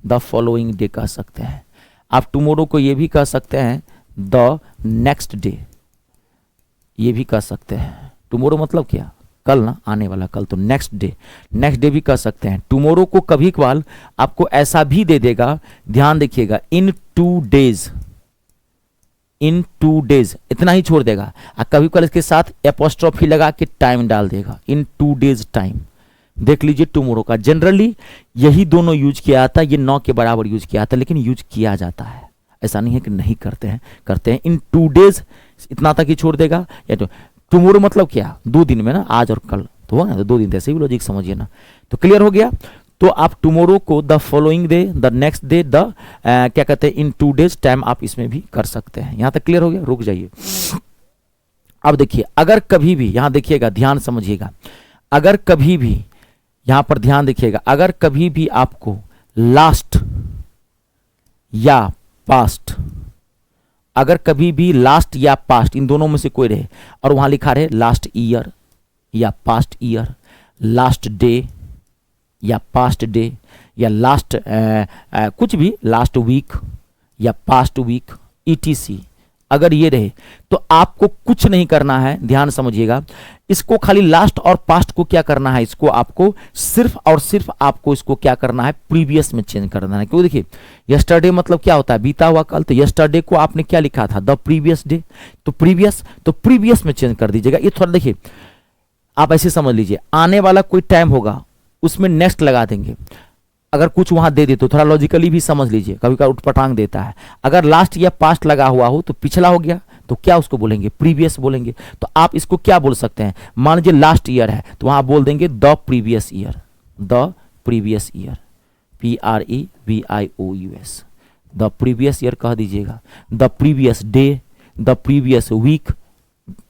the following day कह सकते हैं। आप टुमोरो को ये भी कह सकते हैं द नेक्स्ट डे, ये भी कह सकते हैं। टुमोरो मतलब क्या, कल ना, आने वाला कल, तो नेक्स्ट डे, नेक्स्ट डे भी कह सकते हैं। टुमोरो को कभी कभार आपको ऐसा भी दे देगा, ध्यान देखिएगा, इन 2 डेज, इन 2 डेज, इतना ही छोड़ देगा। और कभी कभार इसके साथ एपोस्ट्रोफी लगा के टाइम डाल देगा, इन 2 डेज टाइम। देख लीजिए टुमोरो का जनरली यही दोनों यूज किया जाता है, ये 9 के बराबर यूज किया जाता है, लेकिन यूज किया जाता है, ऐसा नहीं है कि नहीं करते हैं, करते हैं। इन 2 डेज इतना तक ही छोड़ देगा। या तो टुमोरो मतलब क्या, 2 दिन में ना, आज और कल, तो होगा ना, तो 2 दिन, ऐसे भी लॉजिक समझिए ना। तो क्लियर हो गया। तो आप टुमोरो को the following day, the next day, the क्या कहते हैं, इन 2 डेज टाइम आप इसमें भी कर सकते हैं। यहां तक क्लियर हो गया, रुक जाइए। अब देखिए, अगर कभी भी, यहां देखिएगा, ध्यान समझिएगा, अगर कभी भी, यहां पर ध्यान देखिएगा, अगर कभी भी आपको लास्ट या पास्ट, अगर कभी भी लास्ट या पास्ट इन दोनों में से कोई रहे और वहां लिखा रहे लास्ट ईयर या पास्ट ईयर, लास्ट डे या पास्ट डे, या लास्ट कुछ भी, लास्ट वीक या पास्ट वीक, ETC, अगर ये रहे तो आपको कुछ नहीं करना है। ध्यान समझिएगा, इसको खाली लास्ट और पास्ट को क्या करना है, इसको आपको सिर्फ और सिर्फ आपको इसको क्या करना है, प्रीवियस में चेंज करना है। क्योंकि देखिए यस्टरडे मतलब क्या होता है, बीता हुआ कल, तो यस्टरडे को आपने क्या लिखा था, द प्रीवियस डे, तो प्रीवियस में चेंज कर दीजिएगा। ये थोड़ा देखिए, आप ऐसे समझ लीजिए, आने वाला कोई टाइम होगा उसमें नेक्स्ट लगा देंगे। अगर कुछ वहां दे दे तो थोड़ा लॉजिकली भी समझ लीजिए, कभी कभी उठपटांग देता है। अगर लास्ट या पास्ट लगा हुआ हो तो पिछला हो गया, तो क्या उसको बोलेंगे, प्रीवियस बोलेंगे। तो आप इसको क्या बोल सकते हैं, मान लीजिए लास्ट ईयर है तो वहां बोल देंगे the previous year, the previous year, PREVIOUS, the previous year कह दीजिएगा, the previous day, the previous week,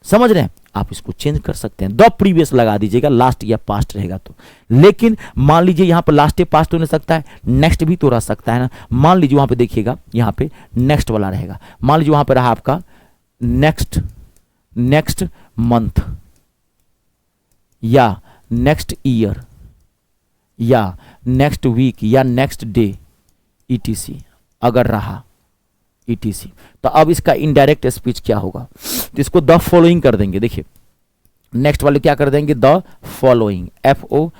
समझ रहे हैं। आप इसको चेंज कर सकते हैं, द प्रीवियस लगा दीजिएगा, लास्ट या पास्ट रहेगा तो। लेकिन मान लीजिए यहां पर लास्ट या पास्ट तो नहीं सकता है, नेक्स्ट भी तो रह सकता है ना। मान लीजिए वहां पे देखिएगा, यहां पे नेक्स्ट वाला रहेगा। मान लीजिए वहां पे रहा आपका नेक्स्ट मंथ या नेक्स्ट ईयर या नेक्स्ट वीक या नेक्स्ट डे, ETC अगर रहा, ETC, तो अब इसका इनडायरेक्ट स्पीच क्या होगा, तो इसको द फॉलोइंग कर देंगे। देखिए नेक्स्ट वाले क्या कर देंगे, the following, FOLLOWING,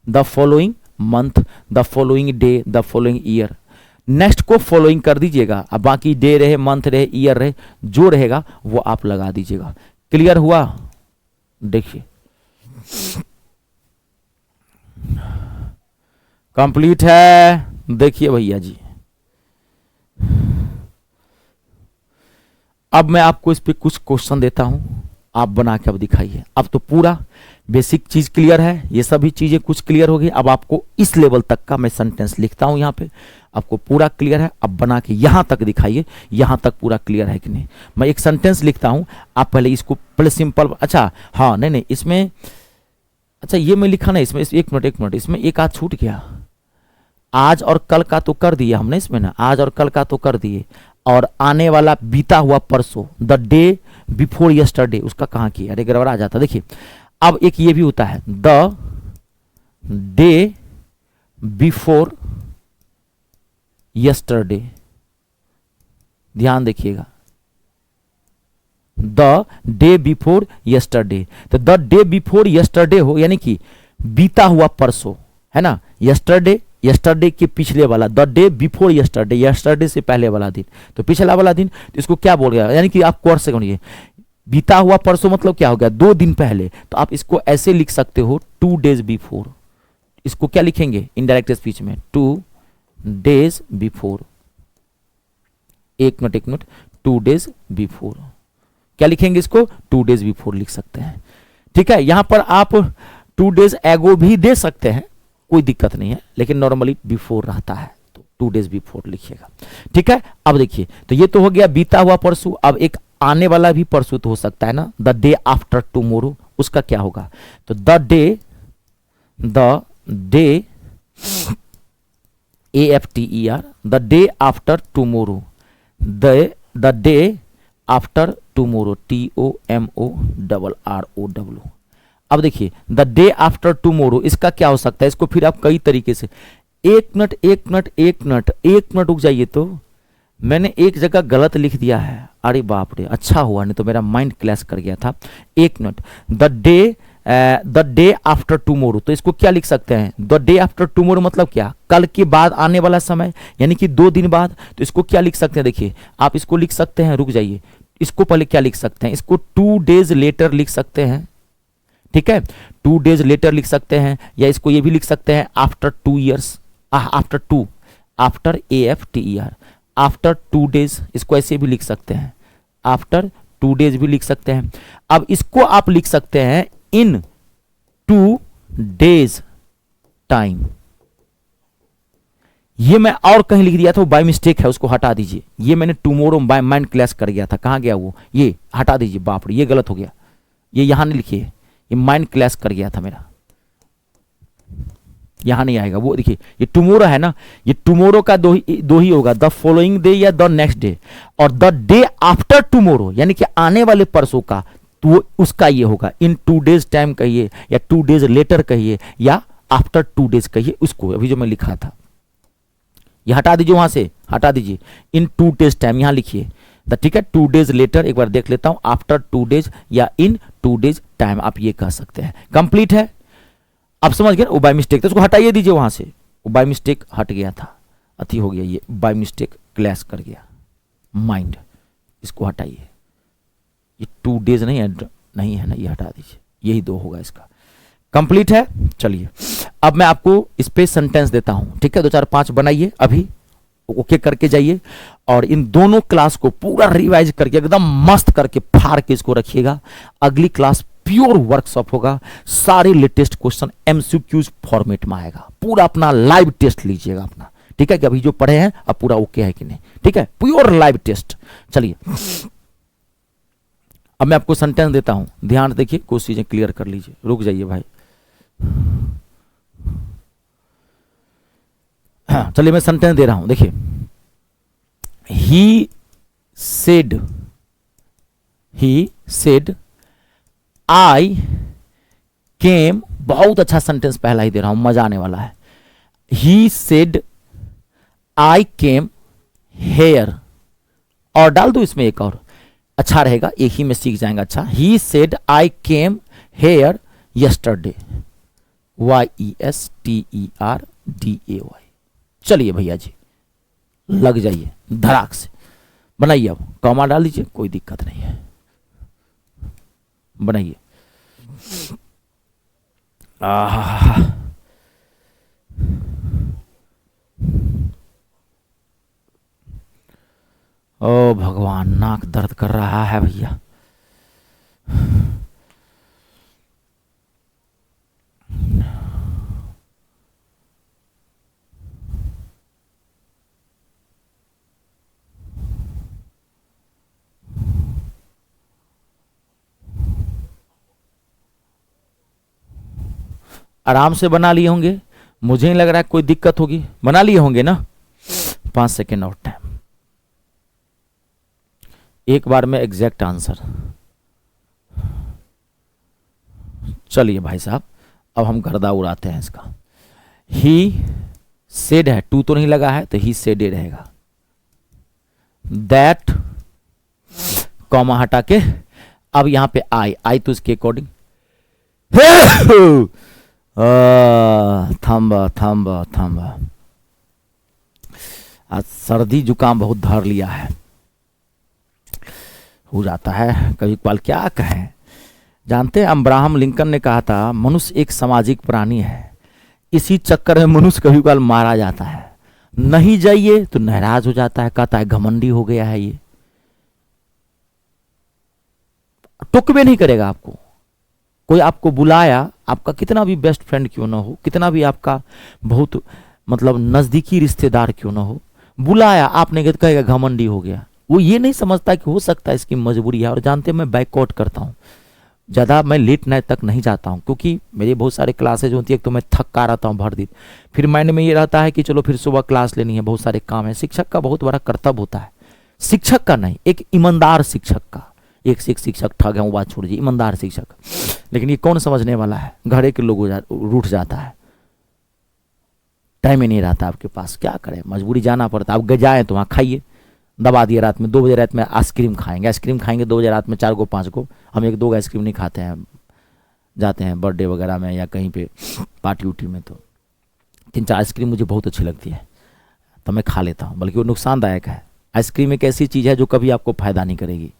the following month, the following day, the following year. Next को फॉलोइंग कर दीजिएगा, अब बाकी डे रहे, मंथ रहे, ईयर रहे, जो रहेगा वो आप लगा दीजिएगा। क्लियर हुआ। देखिए कंप्लीट है। देखिए भैया जी, अब मैं आपको इस पे कुछ क्वेश्चन देता हूं, आप बना के अब दिखाइए। अब तो पूरा बेसिक चीज क्लियर है, ये सभी चीजें कुछ क्लियर हो गई। अब आपको इस लेवल तक का मैं सेंटेंस लिखता हूं, यहाँ पे आपको पूरा क्लियर है। अब बना के यहां तक दिखाइए, यहां तक पूरा क्लियर है कि नहीं। मैं एक सेंटेंस लिखता हूं, आप पहले इसको पहले सिंपल, अच्छा हाँ नहीं इसमें, अच्छा ये मैं लिखा नहीं, इसमें एक मिनट, इसमें एक आध छूट गया। आज और कल का तो कर दिया हमने इसमें ना, आज और कल का तो कर दिए, और आने वाला बीता हुआ परसों, द डे बिफोर यस्टरडे, उसका कहाँ किया, अरे गड़बड़ा जाता। देखिए अब एक ये भी होता है, द डे बिफोर यस्टरडे, ध्यान देखिएगा, द डे बिफोर यस्टरडे। तो द डे बिफोर यस्टरडे हो यानी कि बीता हुआ परसों, है ना, यस्टरडे, यस्टरडे के पिछले वाला, the day before yesterday, yesterday से पहले वाला दिन, तो पिछला वाला दिन, तो इसको क्या बोल गया, यानी कि आप कोर्स से करिए, बीता हुआ परसों मतलब क्या हो गया, 2 दिन पहले। तो आप इसको ऐसे लिख सकते हो 2 डेज बिफोर। इसको क्या लिखेंगे इनडायरेक्ट स्पीच में, 2 डेज बिफोर। एक मिनट 2 डेज बिफोर क्या लिखेंगे, इसको 2 डेज बिफोर लिख सकते हैं। ठीक है, यहां पर आप 2 डेज एगो भी दे सकते हैं, कोई दिक्कत नहीं है, लेकिन नॉर्मली बिफोर रहता है तो 2 डेज बिफोर लिखिएगा। ठीक है, अब देखिए तो ये तो हो गया बीता हुआ परसों। अब एक आने वाला भी परसों तो हो सकता है ना, द डे आफ्टर टुमारो, उसका क्या होगा, तो the day AFTER, the day after tomorrow, the day after tomorrow, TOMORROW। अब देखिए द डे आफ्टर टुमारो, इसका क्या हो सकता है, इसको फिर आप कई तरीके से, एक मिनट रुक जाइए। तो मैंने एक जगह गलत लिख दिया है, अरे बाप रे, अच्छा हुआ, नहीं तो मेरा माइंड क्लैश कर गया था। एक minute, the day after tomorrow, तो इसको क्या लिख सकते हैं, द डे आफ्टर टुमारो मतलब क्या, कल के बाद आने वाला समय, यानी कि 2 दिन बाद। तो इसको क्या लिख सकते हैं, देखिए आप इसको लिख सकते हैं, रुक जाइए, इसको पहले क्या लिख सकते हैं, इसको 2 डेज लेटर लिख सकते हैं। ठीक है, 2 डेज लेटर लिख सकते हैं, या इसको ये भी लिख सकते हैं after 2 years, after AFTER, after 2 days, इसको ऐसे भी लिख सकते हैं, आफ्टर 2 डेज भी लिख सकते हैं। अब इसको आप लिख सकते हैं इन 2 डेज टाइम। ये मैं और कहीं लिख दिया था, वो बाय मिस्टेक है, उसको हटा दीजिए। ये मैंने टुमारो बाय माइंड क्लैश कर गया था, कहां गया वो, ये हटा दीजिए, बाप रे ये गलत हो गया, ये यहां नहीं लिखिए, ये माइंड क्लैश कर गया था मेरा, यहां नहीं आएगा। वो देखिए ये टुमारो है ना, ये टुमारो का दो ही होगा, द फॉलोइंग डे या द नेक्स्ट डे, और द डे आफ्टर टुमारो यानी कि आने वाले परसों का, तो वो उसका ये होगा, इन 2 डेज टाइम कहिए, या 2 डेज लेटर कहिए, या आफ्टर 2 डेज कहिए, उसको अभी जो मैं लिखा था ये हटा दीजिए, वहां से हटा दीजिए, इन 2 डेज टाइम यहां लिखिए, ठीक है, 2 डेज लेटर, एक बार देख लेता हूं, आफ्टर 2 डेज या इन 2 डेज टाइम, आप ये कह सकते हैं। कंप्लीट है, आप समझ गए, वो बाय मिस्टेक, तो उसको हटाइए दीजिए वहां से, वो बाय मिस्टेक हट गया था, अति हो गया, ये बाय मिस्टेक क्लैश कर गया माइंड, इसको हटाइए, ये 2 डेज नहीं है ना, ये हटा दीजिए, यही 2 होगा इसका। कंप्लीट है, चलिए अब मैं आपको इस पे सेंटेंस देता हूं। ठीक है, 2 4 5 बनाइए, अभी ओके करके जाइए, और इन दोनों क्लास को पूरा रिवाइज करके एकदम मस्त करके फाड़ के इसको रखिएगा। अगली क्लास प्योर वर्कशॉप होगा, सारे लेटेस्ट क्वेश्चन MCQs फॉर्मेट में आएगा, पूरा अपना लाइव टेस्ट लीजिएगा अपना। ठीक है, कि अभी जो पढ़े हैं अब पूरा ओके है कि नहीं, ठीक है, प्योर लाइव टेस्ट। चलिए अब मैं आपको सेंटेंस देता हूं, ध्यान देखिए, कुछ चीजें क्लियर कर लीजिए, रुक जाइए भाई। हाँ, चलिए मैं सेंटेंस दे रहा हूं, देखिए, ही सेड आई केम, बहुत अच्छा सेंटेंस पहला ही दे रहा हूं, मजा आने वाला है। He said I came here, और डाल दो इसमें एक और, अच्छा रहेगा, एक ही में सीख जाएंगे। अच्छा, he said I came here yesterday, YESTERDAY। चलिए भैया जी, लग जाइए धड़ाक से, बनाइए, अब कॉमा डाल दीजिए, कोई दिक्कत नहीं है, बनाइए। ओ भगवान, नाक दर्द कर रहा है भैया। आराम से बना लिए होंगे, मुझे नहीं लग रहा है कोई दिक्कत होगी, बना लिए होंगे ना। 5 सेकेंड और टाइम, एक बार में एग्जैक्ट आंसर। चलिए भाई साहब, अब हम गर्दा उड़ाते हैं इसका। ही सेड है, 2 तो नहीं लगा है, तो ही सेड रहेगा। दैट कॉमा हटा के, अब यहां पे आई तो इसके अकॉर्डिंग थम्बा, आज सर्दी जुकाम बहुत धर लिया है, हो जाता है कभी कभार, क्या कहें। जानते हैं अब्राहम लिंकन ने कहा था मनुष्य एक सामाजिक प्राणी है, इसी चक्कर में मनुष्य कभी कभार मारा जाता है। नहीं जाइए तो नाराज हो जाता है, कहता है घमंडी हो गया है ये, टुकबे नहीं करेगा आपको। कोई आपको बुलाया, आपका कितना भी बेस्ट फ्रेंड क्यों ना हो, कितना भी आपका बहुत मतलब नजदीकी रिश्तेदार क्यों ना हो, बुलाया आपने कहेगा घमंडी हो गया। वो ये नहीं समझता कि हो सकता है इसकी मजबूरी है। और जानते हैं मैं बैकआउट करता हूँ, ज़्यादा मैं लेट नाइट तक नहीं जाता हूँ, क्योंकि मेरी बहुत सारे क्लासेज होती है, तो मैं थका रहता हूँ भर दिन, फिर माइंड में ये रहता है कि चलो फिर सुबह क्लास लेनी है, बहुत सारे काम है। शिक्षक का बहुत बड़ा कर्तव्य होता है, शिक्षक का नहीं, एक ईमानदार शिक्षक का। एक शिक्षक ठग है वो बात छोड़ दीजिए, ईमानदार शिक्षक। लेकिन ये कौन समझने वाला है, घरे के लोग रूठ जाता है, टाइम ही नहीं रहता आपके पास, क्या करें, मजबूरी जाना पड़ता है। आप जाए तो वहाँ खाइए, दबा दिए रात में 2 बजे रात में आइसक्रीम खाएंगे 2 बजे रात में 4 गो 5 गो। हम 1-2 आइसक्रीम नहीं खाते हैं, जाते हैं बर्थडे वगैरह में या कहीं पे पार्टी उटी में तो 3-4 आइसक्रीम मुझे बहुत अच्छी लगती है, तो मैं खा लेता हूँ, बल्कि वो नुकसानदायक है। आइसक्रीम एक ऐसी चीज़ है जो कभी आपको फ़ायदा नहीं करेगी।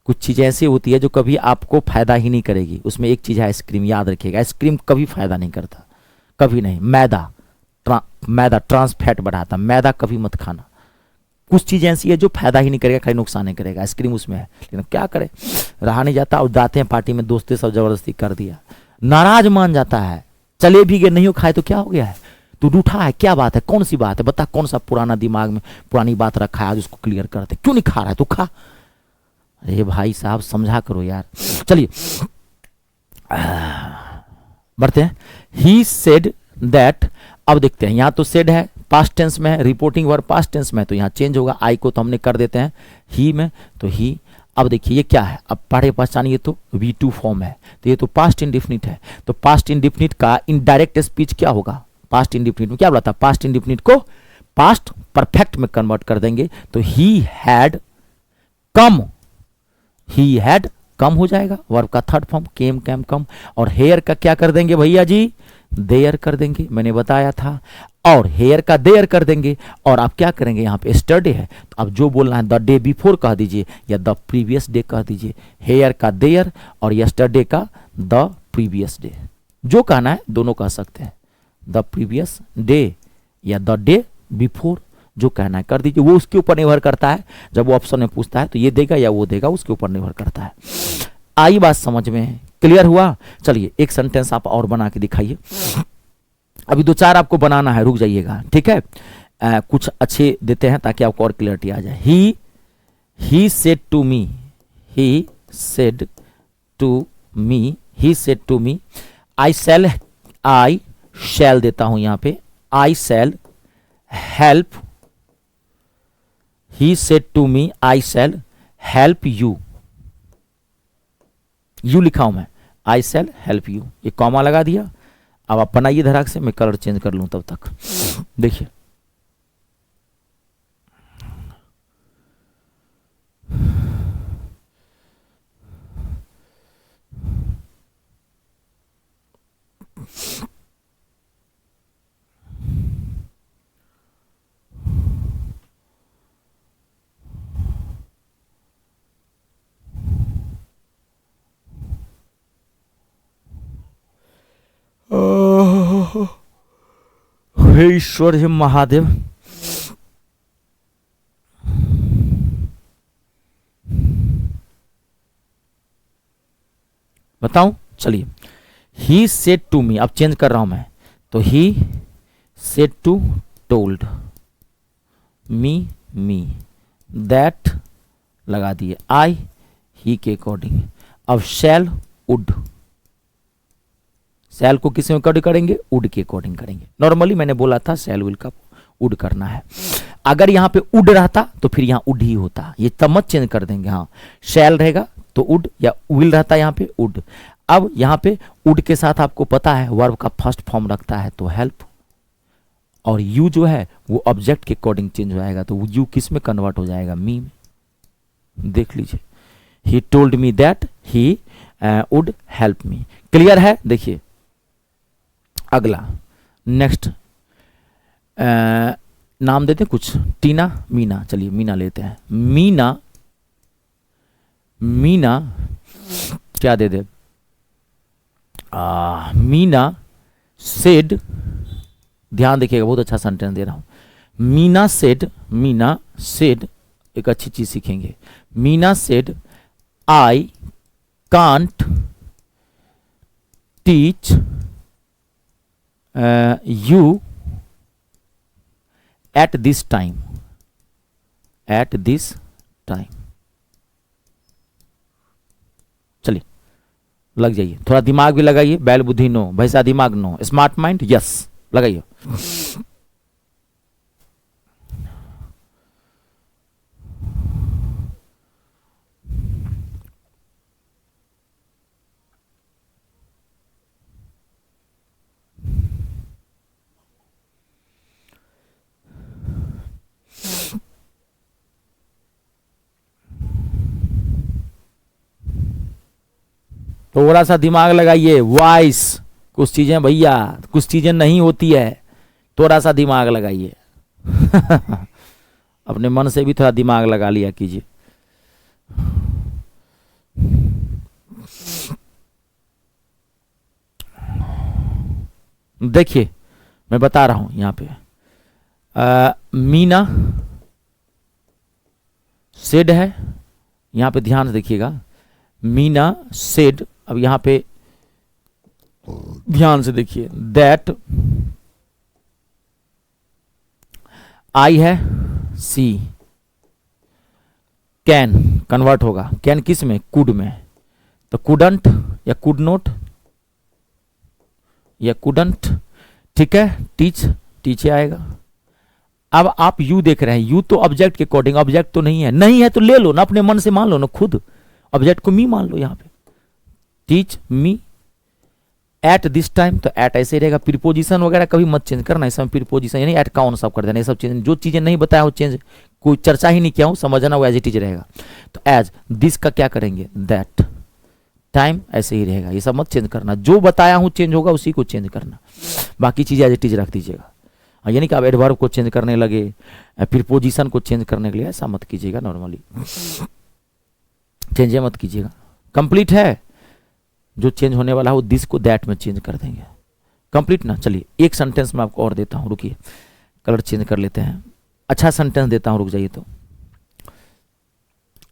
कुछ चीज़ें ऐसी होती है जो कभी आपको फ़ायदा ही नहीं करेगी, उसमें एक चीज़ है आइसक्रीम, याद रखिएगा। आइसक्रीम कभी फ़ायदा नहीं करता, कभी नहीं। मैदा ट्रांस फैट बढ़ाता, मैदा कभी मत खाना। कुछ चीज़ ऐसी है जो फायदा ही नहीं करेगा, खाली नुकसान नहीं करेगा, आइसक्रीम उसमें है। लेकिन क्या करे, रहा नहीं जाता। और जाते हैं पार्टी में, दोस्तें सब जबरदस्ती कर दिया, नाराज मान जाता है। चले भी गए, नहीं हो खाए तो क्या हो गया है, तू रूठा है, क्या बात है, कौन सी बात है बता, कौन सा पुराना दिमाग में पुरानी बात रखा है, आज उसको क्लियर करते। क्यों नहीं खा रहा है तू, खा। अरे भाई साहब समझा करो यार। चलिए बढ़ते हैं। ही सेड दैट, अब देखते हैं, यहाँ तो सेड है पास्ट टेंस में है, रिपोर्टिंग वर्ब पास्ट टेंस में, तो यहाँ चेंज होगा। आई को तो हमने कर देते हैं ही में, तो ही। अब देखिए ये क्या है, अब पढ़े पहचानिए तो V2 फॉर्म है, तो ये तो पास्ट इंडिफिनिट है। तो पास्ट इंडिफिनिट का इनडायरेक्ट स्पीच क्या होगा, पास्ट इंडिफिनिट में क्या बोला था, पास्ट इंडिफिनिट को पास्ट परफेक्ट में कन्वर्ट कर देंगे, तो ही हैड कम हो जाएगा, वर्ब का थर्ड फॉर्म केम कैम कम। और हेयर का क्या कर देंगे भैया जी, देयर कर देंगे, मैंने बताया था। और हेयर का देयर कर देंगे, और आप क्या करेंगे, यहाँ पे स्टरडे है तो अब जो बोलना है द डे बिफोर कह दीजिए या द प्रीवियस डे कह दीजिए। हेयर का देयर और यस्टरडे का द प्रीवियस डे, जो कहना है दोनों कह सकते हैं, द प्रीवियस डे या द डे बिफोर, जो कहना है कर दीजिए। वो उसके ऊपर निर्भर करता है, जब वो ऑप्शन में पूछता है तो ये देगा या वो देगा, उसके ऊपर निर्भर करता है। आई बात समझ में, क्लियर हुआ। चलिए एक सेंटेंस आप और बना के दिखाइए, अभी 2-4 आपको बनाना है, रुक जाइएगा, ठीक है। कुछ अच्छे देते हैं ताकि आपको और क्लियरिटी आ जाए। He said to me, he said to me I shall देता हूं यहाँ पे, I shall help, he said to me I shall help you, you लिखा हूं मैं, आई शैल हेल्प यू, ये कॉमा लगा दिया। अब आप बनाइए धड़ाक से, मैं कलर चेंज कर लूं तब तक। देखिए हे ईश्वर, हे महादेव, बताऊं, चलिए। ही सेड टू मी, अब चेंज कर रहा हूं मैं, तो he said to told me that लगा दिए, आई ही के अकॉर्डिंग। अब शैल वुड, शैल को किस में अकॉर्डिंग करेंगे, वुड के अकॉर्डिंग करेंगे। नॉर्मली मैंने बोला था शैल विल का वुड करना है। अगर यहाँ पे वुड रहता तो फिर यहाँ वुड ही होता, ये तब मत चेंज कर देंगे। हाँ शैल रहेगा तो वुड, या विल रहता यहाँ पे वुड। अब यहाँ पे वुड के साथ आपको पता है वर्ब का फर्स्ट फॉर्म रखता है तो हेल्प, और यू जो है वो ऑब्जेक्ट के अकॉर्डिंग चेंज हो जाएगा, तो यू किस में कन्वर्ट हो जाएगा, मी में। देख लीजिए, he told me that he would help me. Clear है। देखिए अगला नेक्स्ट, नाम देते हैं कुछ, टीना मीना, चलिए मीना लेते हैं। मीना मीना क्या दे दे, मीना सेड, ध्यान देखिएगा बहुत अच्छा सेंटेंस दे रहा हूं। मीना सेड एक अच्छी चीज सीखेंगे। Meena said I can't teach you at this time, चलिए लग जाइए, थोड़ा दिमाग भी लगाइए। बैल बुद्धि नो, भैंसा दिमाग नो, स्मार्ट माइंड यस, लगाइए। थोड़ा सा दिमाग लगाइए। वॉइस, कुछ चीजें भैया, कुछ चीजें नहीं होती है, थोड़ा सा दिमाग लगाइए। अपने मन से भी थोड़ा दिमाग लगा लिया कीजिए। देखिए मैं बता रहा हूं यहां पे, मीना सेड है, यहां पे ध्यान से देखिएगा। मीना सेड, अब यहां पे ध्यान से देखिए, दैट आई है सी, कैन कन्वर्ट होगा, कैन किस में, कुड में, तो कुडंट या कुड नोट या कुडंट, ठीक है। टीच आएगा। अब आप यू देख रहे हैं, यू तो ऑब्जेक्ट के अकॉर्डिंग, ऑब्जेक्ट तो नहीं है तो ले लो ना, अपने मन से मान लो ना, खुद ऑब्जेक्ट को मी मान लो। यहां पे teach me at this time, तो एट ऐसे ही रहेगा। प्रीपोजिशन वगैरह कभी मत चेंज करना, इसमें प्रीपोजिशन यानी एट का ऑन सब कर देना, ये सब चीजें, जो चीजें नहीं बताया वो चेंज, कोई चर्चा ही नहीं किया हूं, समझना वो एज इट इज रहेगा। तो एज दिस का क्या करेंगे, दैट टाइम ऐसे ही रहेगा, ये सब मत चेंज करना, जो बताया हूं चेंज होगा उसी को चेंज करना, बाकी चीजें एज इट इज रख दीजिएगा। यानी कि आप एडवर्ब को चेंज करने लगे, प्रीपोजिशन को चेंज करने के लिए, ऐसा मत कीजिएगा, नॉर्मली चेंज मत कीजिएगा। कंप्लीट है, जो चेंज होने वाला हो दिस को दैट में चेंज कर देंगे। कंप्लीट ना, चलिए एक सेंटेंस में आपको और देता हूं, रुकिए कलर चेंज कर लेते हैं, अच्छा सेंटेंस देता हूं, रुक जाइए। तो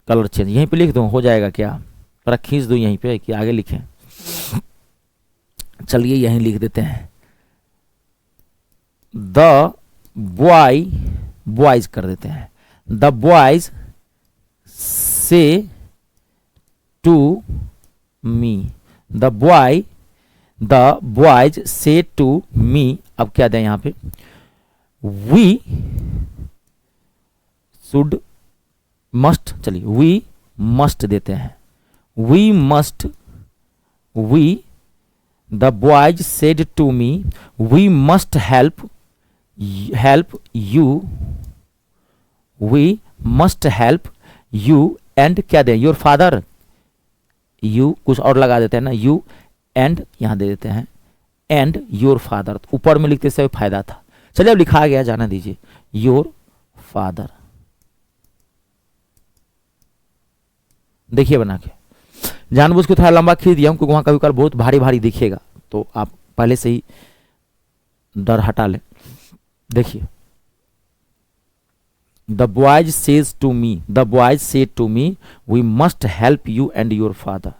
कलर चेंज यहीं पे लिख दूं, हो जाएगा क्या, पर खींच दूं यहीं पे कि आगे लिखें, चलिए यहीं लिख देते हैं। द बॉय, बॉयज कर देते हैं, the boys say to me, the boys say to me, अब क्या दें यहां पे, वी शुड मस्ट, चलिए वी मस्ट देते हैं, we must, the boys said to me we must help you, we must help you and क्या दें, योर फादर, यू कुछ और लगा देते हैं ना, यू एंड यहां दे देते हैं एंड योर फादर, ऊपर में लिखते से फायदा था, चलिए अब लिखा गया, जाना दीजिए, योर फादर। देखिए बना के, जानबूझ के थोड़ा लंबा खींच दिया हूं क्योंकि वहां कभी कभार बहुत भारी भारी दिखेगा, तो आप पहले से ही डर हटा ले। देखिए, the boys says to me, the boys said to me we must help you and your father.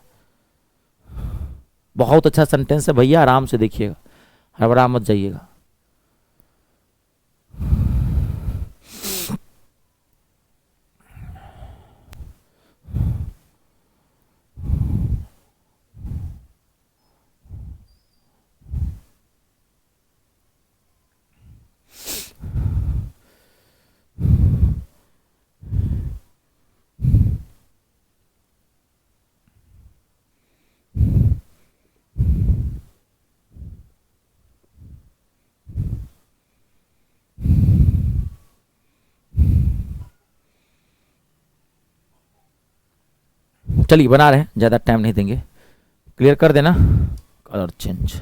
बहुत अच्छा सेंटेंस है भैया, आराम से देखिएगा, हड़बड़ा मत जाइएगा। चलिए बना रहे हैं, ज्यादा टाइम नहीं देंगे, क्लियर कर देना। कलर चेंज,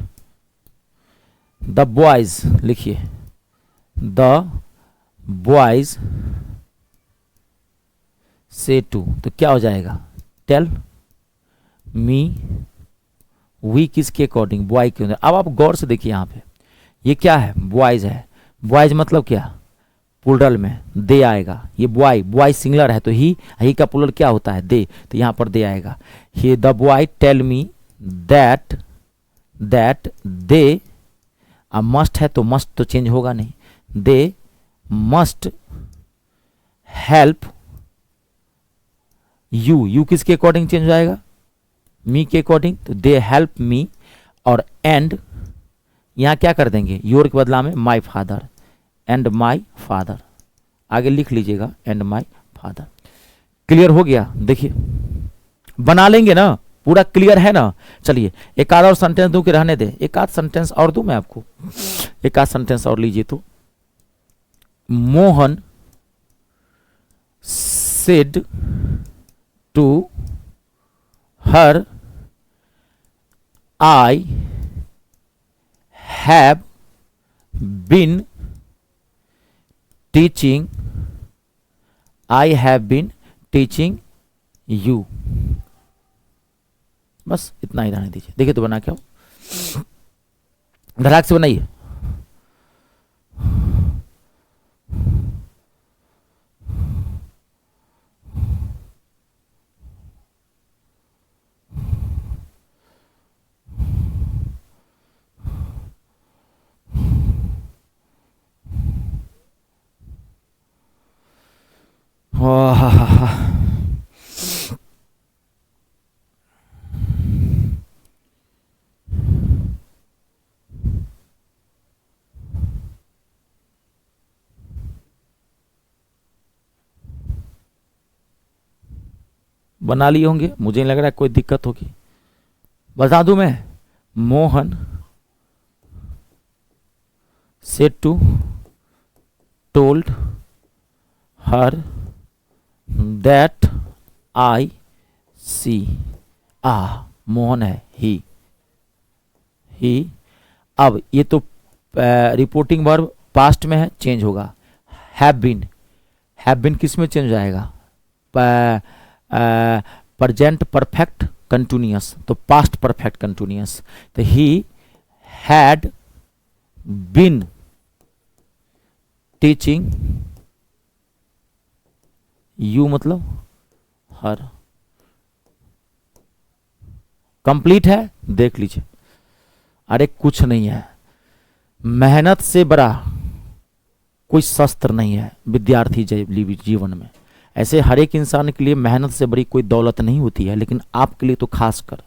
द बॉयज लिखिए, द बॉयज से टू, तो क्या हो जाएगा, टेल मी, वी किसके अकॉर्डिंग, बॉय के। अब आप गौर से देखिए यहाँ पे ये क्या है, बॉयज है। बॉयज मतलब क्या, प्लूरल में दे आएगा। ये बॉय, बॉय सिंगुलर है तो ही का प्लूरल क्या होता है, दे, तो यहाँ पर दे आएगा। He the boy tell me that they, अब मस्ट है तो मस्ट तो चेंज होगा नहीं, they must help you, you किसके अकॉर्डिंग चेंज हो जाएगा, मी के अकॉर्डिंग, तो दे हेल्प मी। और एंड यहां क्या कर देंगे, योर के बदला में my father, and my father, आगे लिख लीजिएगा एंड माई फादर। क्लियर हो गया, देखिए बना लेंगे ना, पूरा क्लियर है ना। चलिए एक आध और सेंटेंस दूं कि रहने दे, एक आध सेंटेंस और दूं मैं आपको, एक आध सेंटेंस और लीजिए तो, Mohan said to her I have been teaching, I have been teaching you. बस इतना ही रहने दीजिए। देखिए तो बना क्या हो, धड़ाक से बनाइए। बना लिए होंगे, मुझे नहीं लग रहा है कोई दिक्कत होगी। बता दूं मैं, Mohan said to told her that I see, Mohan है ही, अब ये तो रिपोर्टिंग वर्ब पास्ट में है, चेंज होगा। हैव बीन किस में चेंज हो जाएगा, प्रेजेंट परफेक्ट कंटिन्यूअस, तो पास्ट परफेक्ट कंटिन्यूअस, तो he had been teaching you, मतलब हर। कंप्लीट है, देख लीजिए। अरे कुछ नहीं है, मेहनत से बड़ा कोई शस्त्र नहीं है विद्यार्थी जीवन में। ऐसे हर एक इंसान के लिए मेहनत से बड़ी कोई दौलत नहीं होती है, लेकिन आपके लिए तो खास कर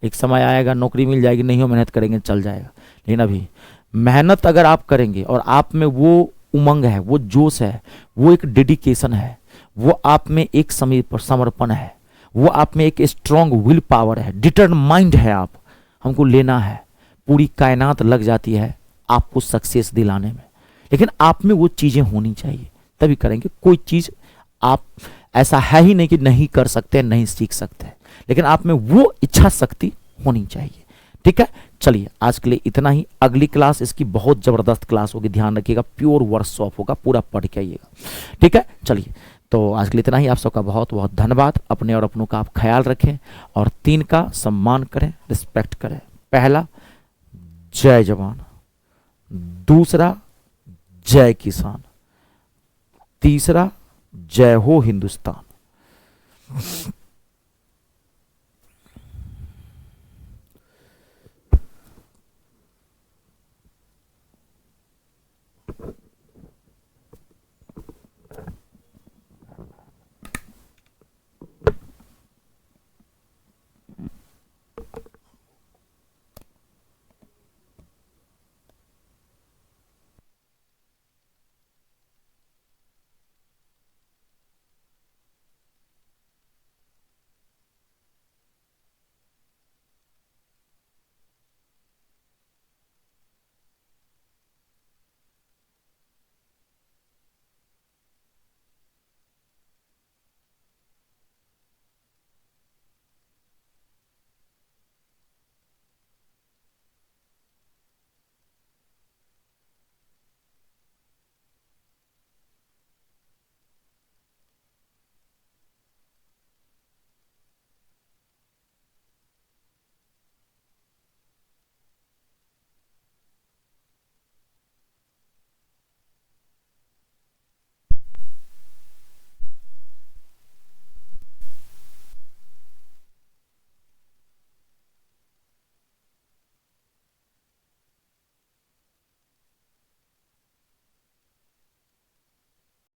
एक समय आएगा, नौकरी मिल जाएगी, नहीं हो मेहनत करेंगे चल जाएगा, लेकिन अभी मेहनत अगर आप करेंगे और आप में वो उमंग है, वो जोश है, वो एक डेडिकेशन है, वो आप में एक समर्पण है, वो आप में एक स्ट्रॉन्ग विल पावर है, डिटरमाइंड है, आप हमको लेना है, पूरी कायनात लग जाती है आपको सक्सेस दिलाने में, लेकिन आप में वो चीजें होनी चाहिए तभी करेंगे। कोई चीज आप ऐसा है ही नहीं कि नहीं कर सकते, नहीं सीख सकते, लेकिन आप में वो इच्छा शक्ति होनी चाहिए। ठीक है, चलिए आज के लिए इतना ही। अगली क्लास इसकी बहुत जबरदस्त क्लास होगी, ध्यान रखिएगा, प्योर वर्कशॉप होगा, पूरा पढ़ के आइएगा। ठीक है, चलिए तो आज के लिए इतना ही। आप सबका बहुत बहुत धन्यवाद। अपने और अपनों का आप ख्याल रखें और 3 का सम्मान करें, रिस्पेक्ट करें। पहला जय जवान, दूसरा जय किसान, तीसरा जय हो हिंदुस्तान।